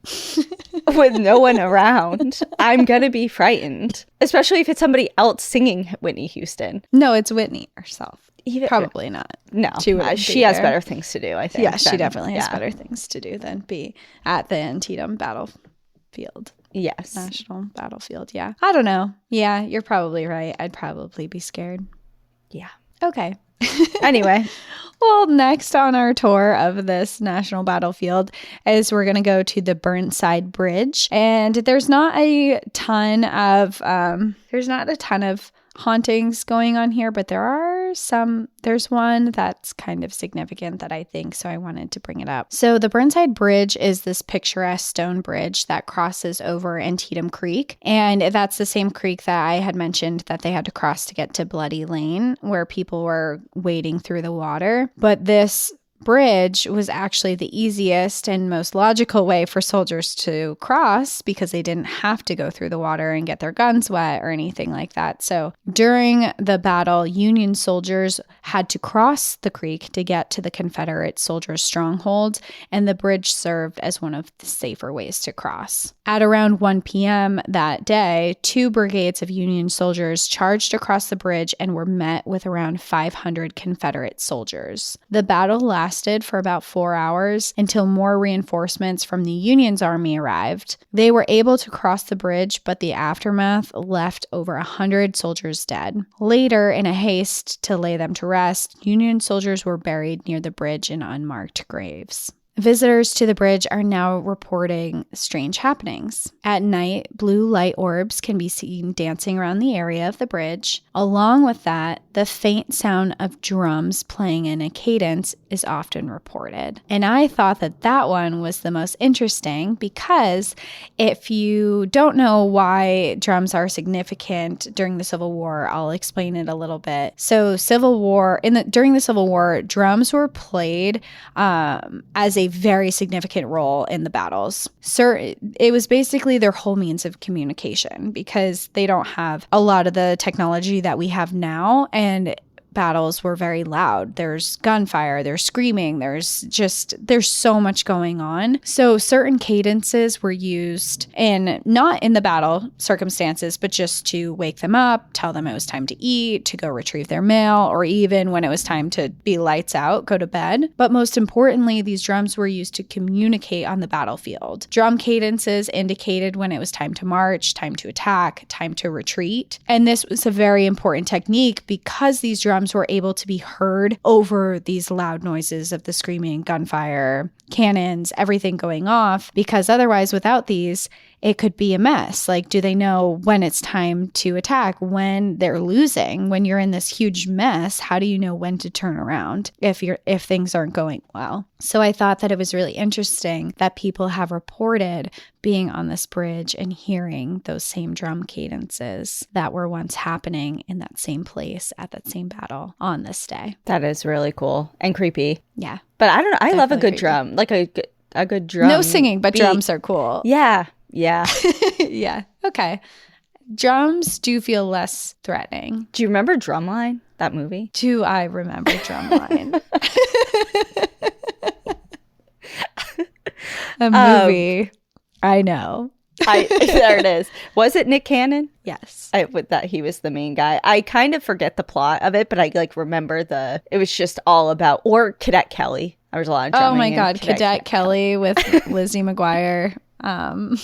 with no one around, I'm going to be frightened, especially if it's somebody else singing Whitney Houston. No, it's Whitney herself. Probably not. No, she has better things to do, I think. Yeah, she definitely has better things to do than be at the Antietam battlefield. Yes. National battlefield, yeah. I don't know. Yeah, you're probably right. I'd probably be scared. Yeah. Okay. Anyway. Well, next on our tour of this national battlefield is we're going to go to the Burnside Bridge. And there's not a ton of hauntings going on here, but there's one that's kind of significant that I think, so I wanted to bring it up. So the Burnside Bridge is this picturesque stone bridge that crosses over Antietam Creek, and that's the same creek that I had mentioned that they had to cross to get to Bloody Lane, where people were wading through the water. But this bridge was actually the easiest and most logical way for soldiers to cross because they didn't have to go through the water and get their guns wet or anything like that. So during the battle, Union soldiers had to cross the creek to get to the Confederate soldiers' stronghold, and the bridge served as one of the safer ways to cross. At around 1 p.m. that day, 2 brigades of Union soldiers charged across the bridge and were met with around 500 Confederate soldiers. The battle lasted for about 4 hours until more reinforcements from the Union's army arrived. They were able to cross the bridge, but the aftermath left over 100 soldiers dead. Later, in a haste to lay them to rest, Union soldiers were buried near the bridge in unmarked graves. Visitors to the bridge are now reporting strange happenings. At night, blue light orbs can be seen dancing around the area of the bridge. Along with that, the faint sound of drums playing in a cadence is often reported. And I thought that one was the most interesting because if you don't know why drums are significant during the Civil War, I'll explain it a little bit. So during the Civil War, drums were played as a very significant role in the battles. It was basically their whole means of communication because they don't have a lot of the technology that we have now, and battles were very loud. There's gunfire, there's screaming, there's so much going on. So certain cadences were used not in the battle circumstances, but just to wake them up, tell them it was time to eat, to go retrieve their mail, or even when it was time to be lights out, go to bed. But most importantly, these drums were used to communicate on the battlefield. Drum cadences indicated when it was time to march, time to attack, time to retreat. And this was a very important technique because these drums were able to be heard over these loud noises of the screaming, gunfire, cannons, everything going off, because otherwise without these, it could be a mess. Like, do they know when it's time to attack, when they're losing? When you're in this huge mess, how do you know when to turn around if things aren't going well? So I thought that it was really interesting that people have reported being on this bridge and hearing those same drum cadences that were once happening in that same place at that same battle on this day. That is really cool and creepy. Yeah. But I don't know. I love a good creepy. Drum, like a good drum. No singing, but beat. Drums are cool. Yeah. Yeah. Yeah. Okay. Drums do feel less threatening. Do you remember Drumline, that movie? Do I remember Drumline? A movie. I know. There it is. Was it Nick Cannon? Yes. With that he was the main guy. I kind of forget the plot of it, but I like remember it was just all about, or Cadet Kelly. There was a lot of drumming. Oh my God, Cadet Kelly with Lizzie McGuire.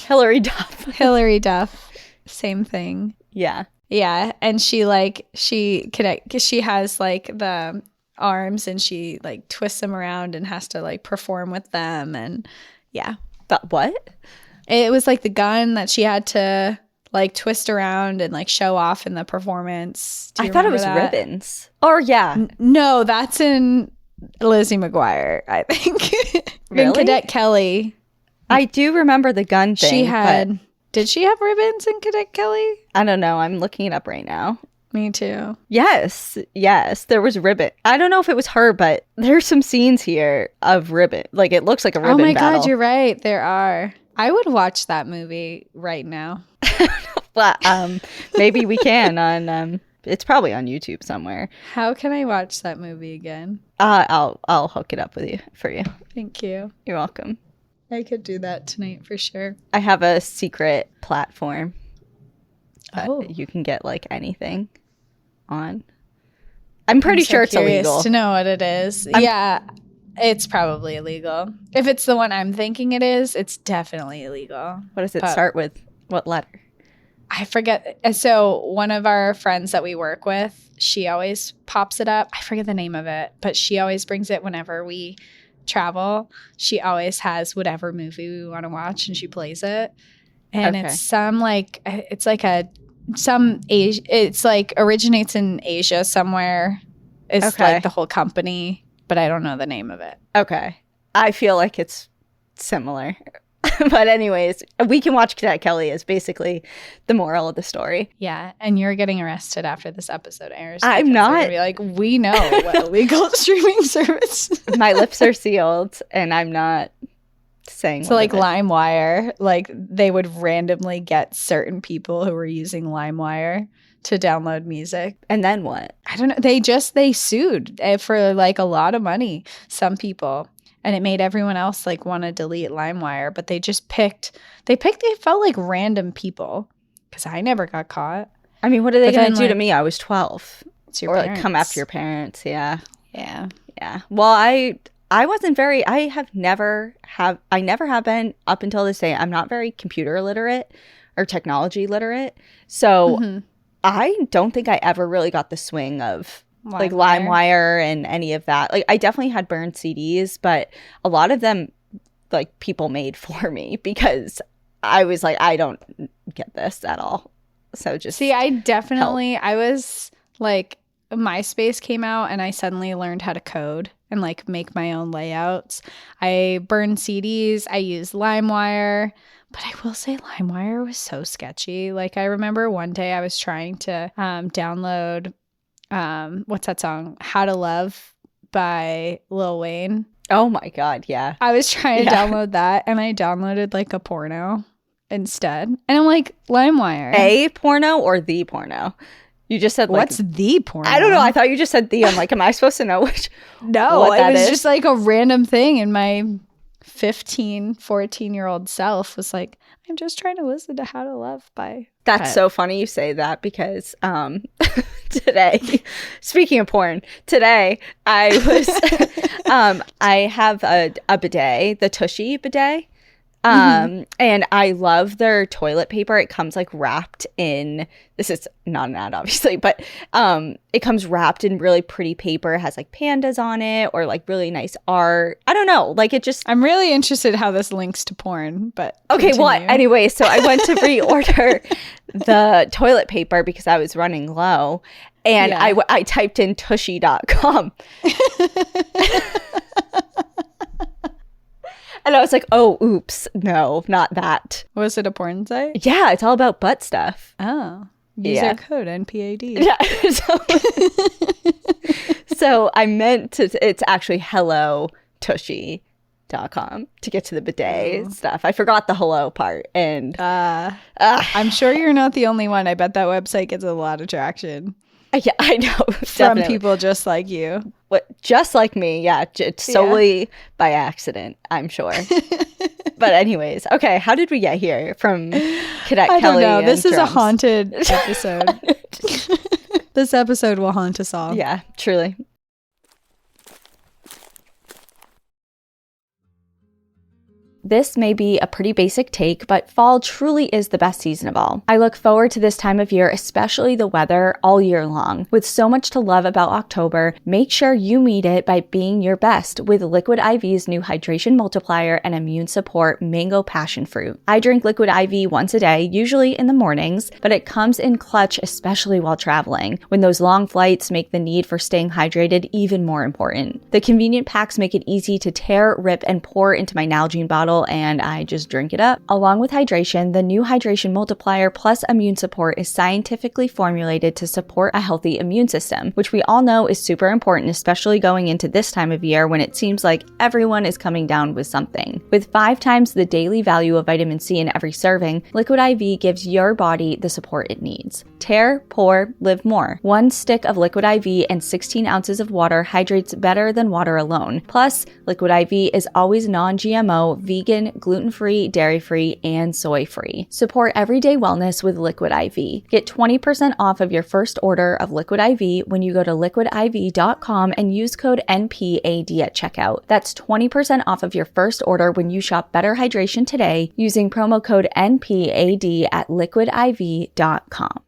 Hilary Duff. Hilary Duff. Same thing. Yeah. Yeah. And she has like the arms and she like twists them around and has to like perform with them. And yeah. But what? It was like the gun that she had to like twist around and like show off in the performance. I thought it was that? ribbons. Or yeah. No, that's in Lizzie McGuire, I think. Really? In Cadet Kelly. I do remember the gun thing. She had. Did she have ribbons in Cadet Kelly? I don't know. I'm looking it up right now. Me too. Yes. There was ribbon. I don't know if it was her, but there's some scenes here of ribbon. Like it looks like a ribbon battle. Oh my God, you're right. There are. I would watch that movie right now. Well, maybe we can on. It's probably on YouTube somewhere. How can I watch that movie again? I'll hook it up with you for you. Thank you. You're welcome. I could do that tonight for sure. I have a secret platform that Oh. you can get like anything on. I'm pretty sure it's illegal. To know what it is. Yeah, it's probably illegal. If it's the one I'm thinking it is, it's definitely illegal. What does it start with? What letter? I forget. So one of our friends that we work with, she always pops it up. I forget the name of it, but she always brings it whenever we travel. She always has whatever movie we want to watch and she plays it. And Okay. it's some like, it's like it's like originates in Asia somewhere. It's Okay. like the whole company, but I don't know the name of it. Okay. I feel like it's similar. But anyways, we can watch Cadet Kelly is basically the moral of the story. Yeah, and you're getting arrested after this episode airs. I'm because not. they're gonna be like, we know what illegal streaming service. My lips are sealed and I'm not saying So like what it is. LimeWire, like they would randomly get certain people who were using LimeWire to download music. And then what? I don't know. They sued for like a lot of money, some people. And it made everyone else like want to delete LimeWire, but they felt like random people because I never got caught. I mean, what are they But going then, to do to like, me? I was 12. It's your Or parents. like come after your parents. Yeah. Yeah. Yeah. Well, I wasn't very, I never have been up until this day. I'm not very computer literate or technology literate. So Mhm. I don't think I ever really got the swing of like LimeWire and any of that. Like I definitely had burned CDs, but a lot of them like people made for me because I was like, I don't get this at all. So just See, I was like, MySpace came out and I suddenly learned how to code and like make my own layouts. I burned CDs. I used LimeWire. But I will say LimeWire was so sketchy. Like I remember one day I was trying to download what's that song? How to Love by Lil Wayne. Oh my God, yeah. I was trying to download that and I downloaded like a porno instead. And I'm like, LimeWire. A porno or the porno? You just said like, What's the porno? I don't know. I thought you just said the. I'm like, am I supposed to know which? No, what it that was is? just like a random thing. And my 14-year-old self was like, I'm just trying to listen to How to Love by. That's so funny you say that because today, speaking of porn, today I was I have a bidet, the Tushy bidet. And I love their toilet paper. It comes like wrapped in, this is not an ad obviously, but it comes wrapped in really pretty paper. It has like pandas on it or like really nice art. I don't know. Like it just. I'm really interested how this links to porn, but. Okay, continue. well, anyway, so I went to reorder the toilet paper because I was running low. And I typed in tushy.com. And I was like, oh, oops, no, not that. Was it a porn site? Yeah, it's all about butt stuff. Oh, use our code NPAD. Yeah. So I meant to, it's actually hellotushy.com to get to the bidet stuff. I forgot the hello part. And I'm sure you're not the only one. I bet that website gets a lot of traction. Yeah, I know. From people just like you. What, just like me, yeah. Solely by accident, I'm sure. But anyways, okay, how did we get here from Cadet Kelly? I don't know. This is a haunted episode. This episode will haunt us all. Yeah, truly. This may be a pretty basic take, but fall truly is the best season of all. I look forward to this time of year, especially the weather, all year long. With so much to love about October, make sure you meet it by being your best with Liquid IV's new hydration multiplier and immune support mango passion fruit. I drink Liquid IV once a day, usually in the mornings, but it comes in clutch, especially while traveling, when those long flights make the need for staying hydrated even more important. The convenient packs make it easy to tear, rip, and pour into my Nalgene bottle, and I just drink it up. Along with hydration, the new hydration multiplier plus immune support is scientifically formulated to support a healthy immune system, which we all know is super important, especially going into this time of year when it seems like everyone is coming down with something. With 5 times the daily value of vitamin C in every serving, Liquid IV gives your body the support it needs. Tear, pour, live more. 1 stick of Liquid IV and 16 ounces of water hydrates better than water alone. Plus, Liquid IV is always non-GMO, vegan, gluten-free, dairy-free, and soy-free. Support everyday wellness with Liquid IV. Get 20% off of your first order of Liquid IV when you go to liquidiv.com and use code NPAD at checkout. That's 20% off of your first order when you shop Better Hydration today using promo code NPAD at liquidiv.com.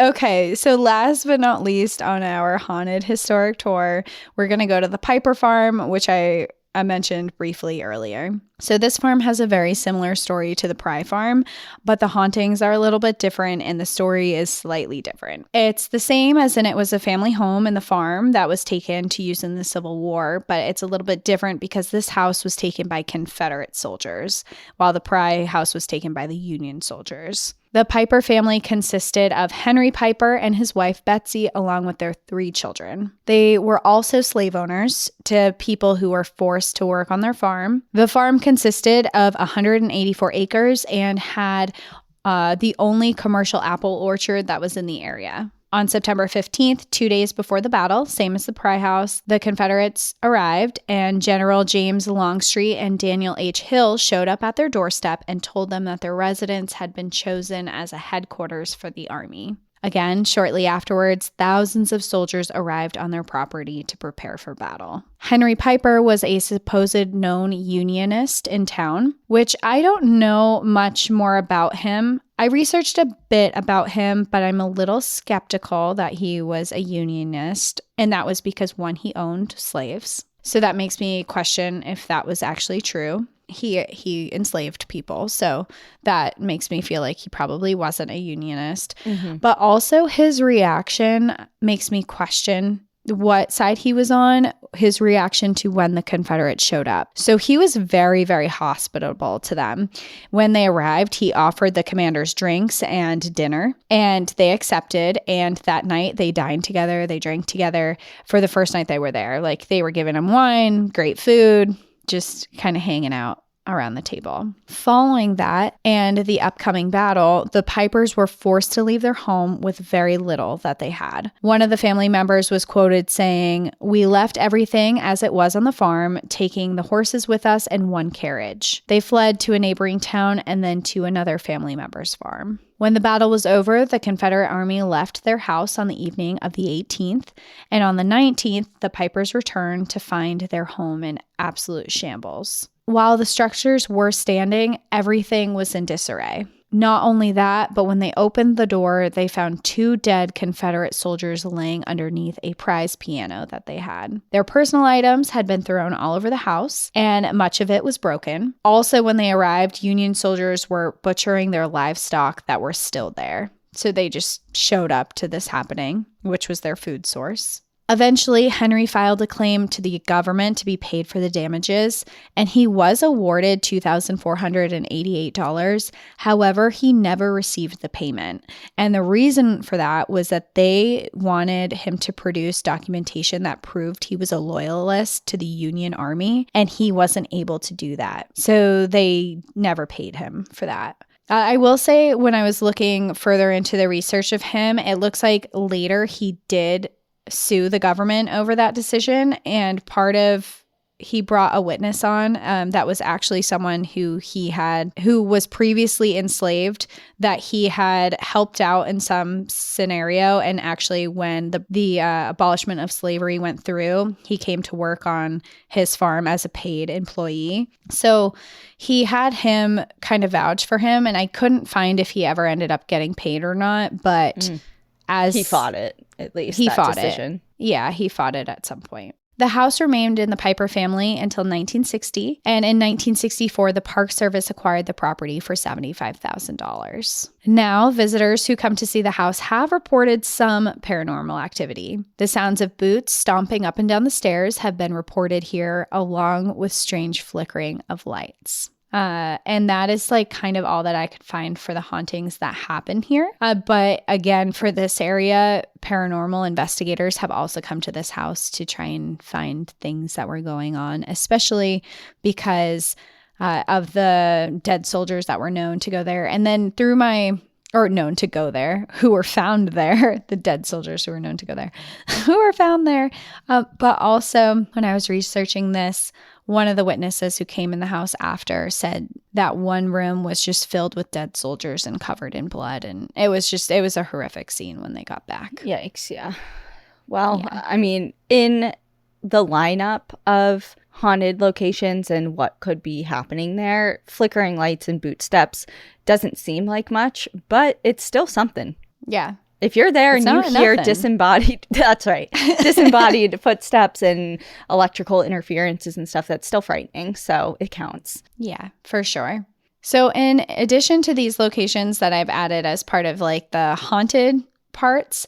Okay, so last but not least on our haunted historic tour, we're going to go to the Piper Farm, which I mentioned briefly earlier. So this farm has a very similar story to the Pry Farm, but the hauntings are a little bit different and the story is slightly different. It's the same as in it was a family home in the farm that was taken to use in the Civil War, but it's a little bit different because this house was taken by Confederate soldiers, while the Pry House was taken by the Union soldiers. The Piper family consisted of Henry Piper and his wife Betsy, along with their 3 children. They were also slave owners to people who were forced to work on their farm. The farm consisted of 184 acres and had the only commercial apple orchard that was in the area. On September 15th, 2 days before the battle, same as the Pry House, the Confederates arrived and General James Longstreet and Daniel H. Hill showed up at their doorstep and told them that their residence had been chosen as a headquarters for the army. Again, shortly afterwards, thousands of soldiers arrived on their property to prepare for battle. Henry Piper was a supposed known Unionist in town, which I don't know much more about him. I researched a bit about him, but I'm a little skeptical that he was a Unionist, and that was because, 1, he owned slaves. So that makes me question if that was actually true. He enslaved people, so that makes me feel like he probably wasn't a Unionist. Mm-hmm. But also his reaction makes me question what side he was on, his reaction to when the Confederates showed up. So he was very, very hospitable to them. When they arrived, he offered the commanders drinks and dinner, and they accepted. And that night they dined together, they drank together for the first night they were there. Like, they were giving him wine, great food, just kind of hanging out around the table. Following that and the upcoming battle, the Pipers were forced to leave their home with very little that they had. One of the family members was quoted saying, "We left everything as it was on the farm, taking the horses with us and 1 carriage. They fled to a neighboring town and then to another family member's farm." When the battle was over, the Confederate Army left their house on the evening of the 18th, and on the 19th, the Pipers returned to find their home in absolute shambles. While the structures were standing, everything was in disarray. Not only that, but when they opened the door, they found 2 dead Confederate soldiers laying underneath a prize piano that they had. Their personal items had been thrown all over the house, and much of it was broken. Also, when they arrived, Union soldiers were butchering their livestock that were still there. So they just showed up to this happening, which was their food source. Eventually, Henry filed a claim to the government to be paid for the damages, and he was awarded $2,488. However, he never received the payment. And the reason for that was that they wanted him to produce documentation that proved he was a loyalist to the Union Army, and he wasn't able to do that. So they never paid him for that. I will say, when I was looking further into the research of him, it looks like later he did sue the government over that decision, and he brought a witness on that was actually someone who was previously enslaved, that he had helped out in some scenario, and actually when the abolishment of slavery went through, he came to work on his farm as a paid employee. So he had him kind of vouch for him, and I couldn't find if he ever ended up getting paid or not, but as he fought it, at least. He that fought decision. it. Yeah, he fought it at some point. The house remained in the Piper family until 1960, and in 1964, the Park Service acquired the property for $75,000. Now, visitors who come to see the house have reported some paranormal activity. The sounds of boots stomping up and down the stairs have been reported here, along with strange flickering of lights. And that is like kind of all that I could find for the hauntings that happen here. But again, for this area, paranormal investigators have also come to this house to try and find things that were going on, especially because of the dead soldiers that were known to go there. And then known to go there, who were found there, the dead soldiers who were known to go there, who were found there. But also, when I was researching this, one of the witnesses who came in the house after said that one room was just filled with dead soldiers and covered in blood. And it was a horrific scene when they got back. Yikes, yeah. Well, yeah. I mean, in the lineup of haunted locations and what could be happening there, flickering lights and boot steps doesn't seem like much, but it's still something. Yeah. If you're there and you hear disembodied, that's right, disembodied footsteps and electrical interferences and stuff, that's still frightening. So it counts. Yeah, for sure. So in addition to these locations that I've added as part of like the haunted parts,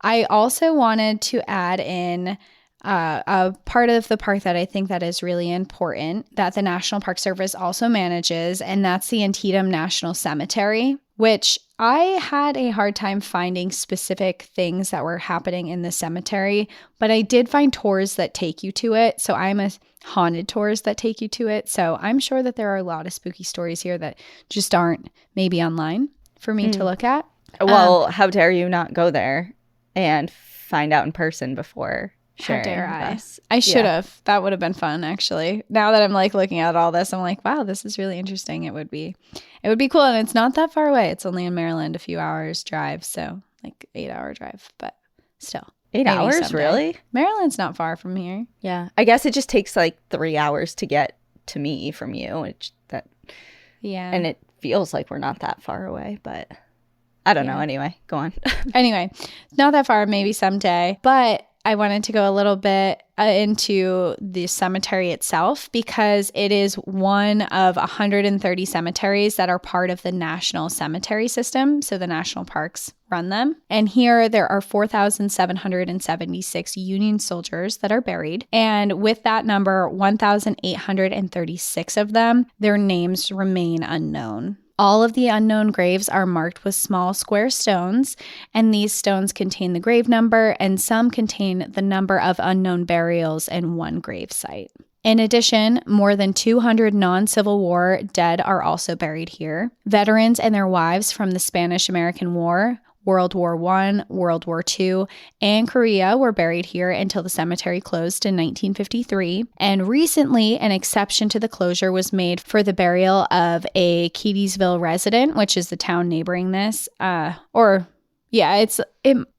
I also wanted to add in a part of the park that I think that is really important that the National Park Service also manages, and that's the Antietam National Cemetery, which I had a hard time finding specific things that were happening in the cemetery, but I did find tours that take you to it. So I'm a haunted tours that take you to it. So I'm sure that there are a lot of spooky stories here that just aren't maybe online for me to look at. Well, how dare you not go there and find out in person before sharing. How dare I? I should have. That would have been fun, actually. Now that I'm like looking at all this, I'm like, wow, this is really interesting. It would be cool. And it's not that far away. It's only in Maryland, a few hours drive. So like 8-hour drive, but still. 8 hours, someday. Really? Maryland's not far from here. Yeah. I guess it just takes like 3 hours to get to me from you. And it feels like we're not that far away, but I don't know. Anyway, go on. Anyway, not that far, maybe someday. But I wanted to go a little bit into the cemetery itself because it is one of 130 cemeteries that are part of the National Cemetery System. So the national parks run them. And here there are 4,776 Union soldiers that are buried. And with that number, 1,836 of them, their names remain unknown. All of the unknown graves are marked with small square stones, and these stones contain the grave number, and some contain the number of unknown burials in one grave site. In addition, more than 200 non-Civil War dead are also buried here. Veterans and their wives from the Spanish-American War, World War I, World War II, and Korea were buried here until the cemetery closed in 1953. And recently, an exception to the closure was made for the burial of a Keedysville resident, which is the town neighboring this,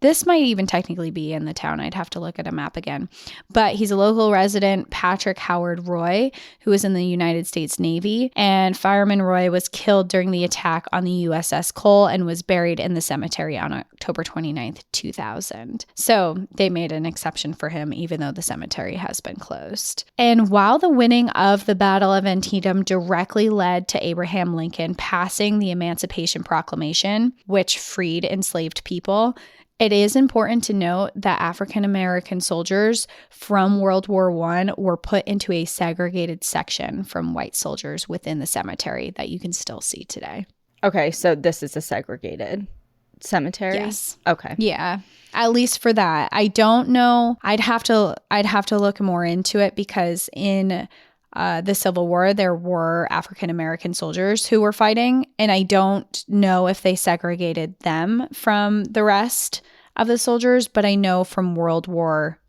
this might even technically be in the town. I'd have to look at a map again. But he's a local resident, Patrick Howard Roy, who was in the United States Navy. And Fireman Roy was killed during the attack on the USS Cole and was buried in the cemetery on October 29th, 2000. So they made an exception for him, even though the cemetery has been closed. And while the winning of the Battle of Antietam directly led to Abraham Lincoln passing the Emancipation Proclamation, which freed enslaved people, it is important to note that African American soldiers from World War I were put into a segregated section from white soldiers within the cemetery that you can still see today. Okay, so this is a segregated cemetery? Yes. Okay. Yeah. At least for that. I don't know. I'd have to look more into it because in the Civil War, there were African American soldiers who were fighting, and I don't know if they segregated them from the rest of the soldiers, but I know from World War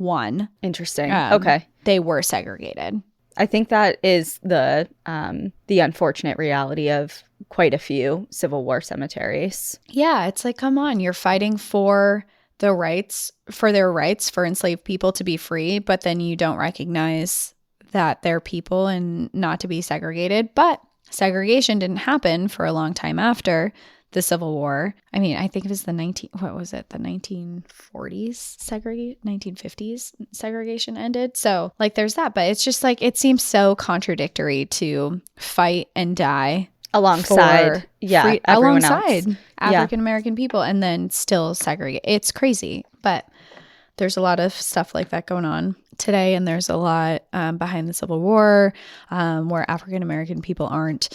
I. Interesting. Okay. They were segregated. I think that is the unfortunate reality of quite a few Civil War cemeteries. Yeah, it's like, come on, you're fighting for their rights for enslaved people to be free, but then you don't recognize that they're people and not to be segregated. But segregation didn't happen for a long time after the Civil War. I mean, I think it was the 1940s 1950s segregation ended. So like there's that, but it's just like, it seems so contradictory to fight and die alongside everyone else. African American people and then still segregate. It's crazy, but there's a lot of stuff like that going on today, and there's a lot behind the Civil War where African American people aren't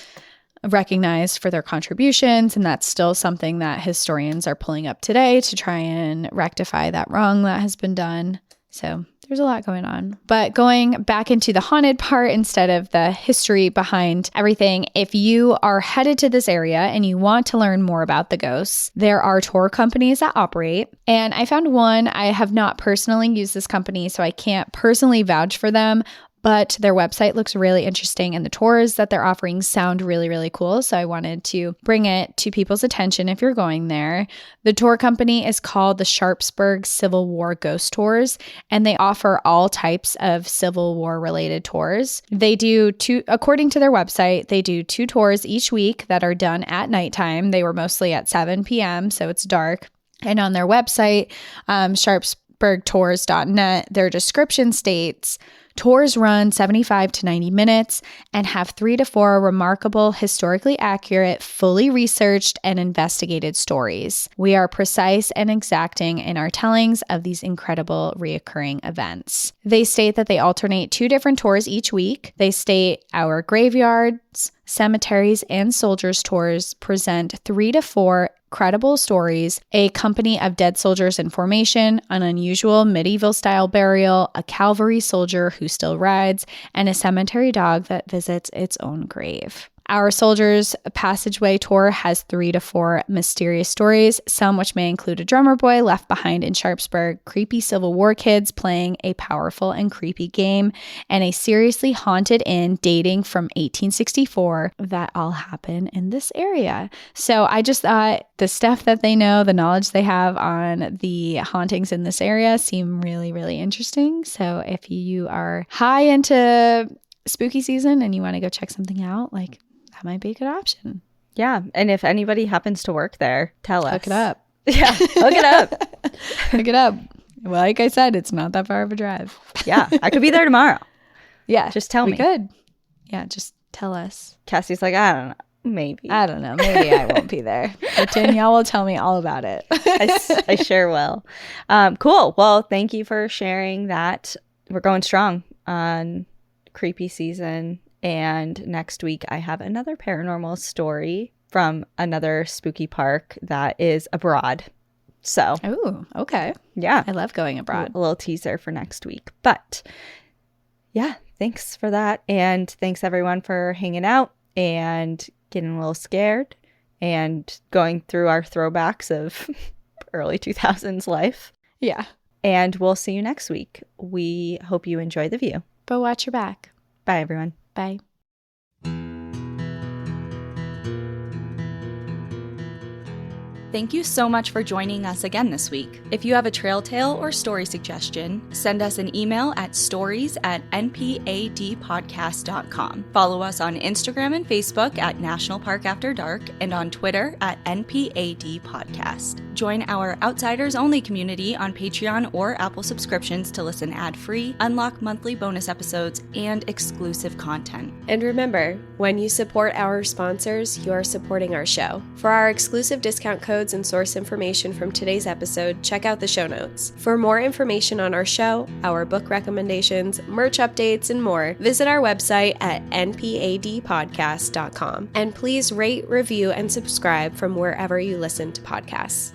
recognized for their contributions, and that's still something that historians are pulling up today to try and rectify that wrong that has been done. So there's a lot going on. But going back into the haunted part instead of the history behind everything, if you are headed to this area and you want to learn more about the ghosts, there are tour companies that operate. And I found one. I have not personally used this company, so I can't personally vouch for them, but their website looks really interesting and the tours that they're offering sound really, really cool. So I wanted to bring it to people's attention if you're going there. The tour company is called the Sharpsburg Civil War Ghost Tours, and they offer all types of Civil War related tours. They do according to their website, they do 2 tours each week that are done at nighttime. They were mostly at 7 p.m., so it's dark. And on their website, sharpsburgtours.net, their description states, tours run 75 to 90 minutes and have 3 to 4 remarkable, historically accurate, fully researched, and investigated stories. We are precise and exacting in our tellings of these incredible reoccurring events. They state that they alternate 2 different tours each week. They state our graveyards, cemeteries, and soldiers tours present 3 to 4 credible stories, a company of dead soldiers in formation, an unusual medieval-style burial, a cavalry soldier who still rides, and a cemetery dog that visits its own grave. Our Soldiers Passageway tour has 3 to 4 mysterious stories, some which may include a drummer boy left behind in Sharpsburg, creepy Civil War kids playing a powerful and creepy game, and a seriously haunted inn dating from 1864 that all happen in this area. So I just thought the stuff that they know, the knowledge they have on the hauntings in this area seem really, really interesting. So if you are high into spooky season and you want to go check something out, like, that might be a good option. Yeah. And if anybody happens to work there, tell us. Hook it up. Yeah. Hook it up. Hook it up. Well, like I said, it's not that far of a drive. Yeah. I could be there tomorrow. Yeah. Just tell me. Good. Yeah. Just tell us. Cassie's like, I don't know. Maybe. I don't know. Maybe I won't be there. But Danielle will tell me all about it. I sure will. Cool. Well, thank you for sharing that. We're going strong on creepy season. And next week, I have another paranormal story from another spooky park that is abroad. So, oh, okay. Yeah. I love going abroad. A little teaser for next week. But yeah, thanks for that. And thanks everyone for hanging out and getting a little scared. and going through our throwbacks of early 2000s life. Yeah. And we'll see you next week. We hope you enjoy the view. But watch your back. Bye, everyone. Bye. Thank you so much for joining us again this week. If you have a trail tale or story suggestion, send us an email at stories@npadpodcast.com. Follow us on Instagram and Facebook at National Park After Dark and on Twitter at NPAD Podcast. Join our Outsiders Only community on Patreon or Apple subscriptions to listen ad-free, unlock monthly bonus episodes, and exclusive content. And remember, when you support our sponsors, you are supporting our show. For our exclusive discount codes and source information from today's episode, check out the show notes. For more information on our show, our book recommendations, merch updates, and more, visit our website at npadpodcast.com. And please rate, review, and subscribe from wherever you listen to podcasts.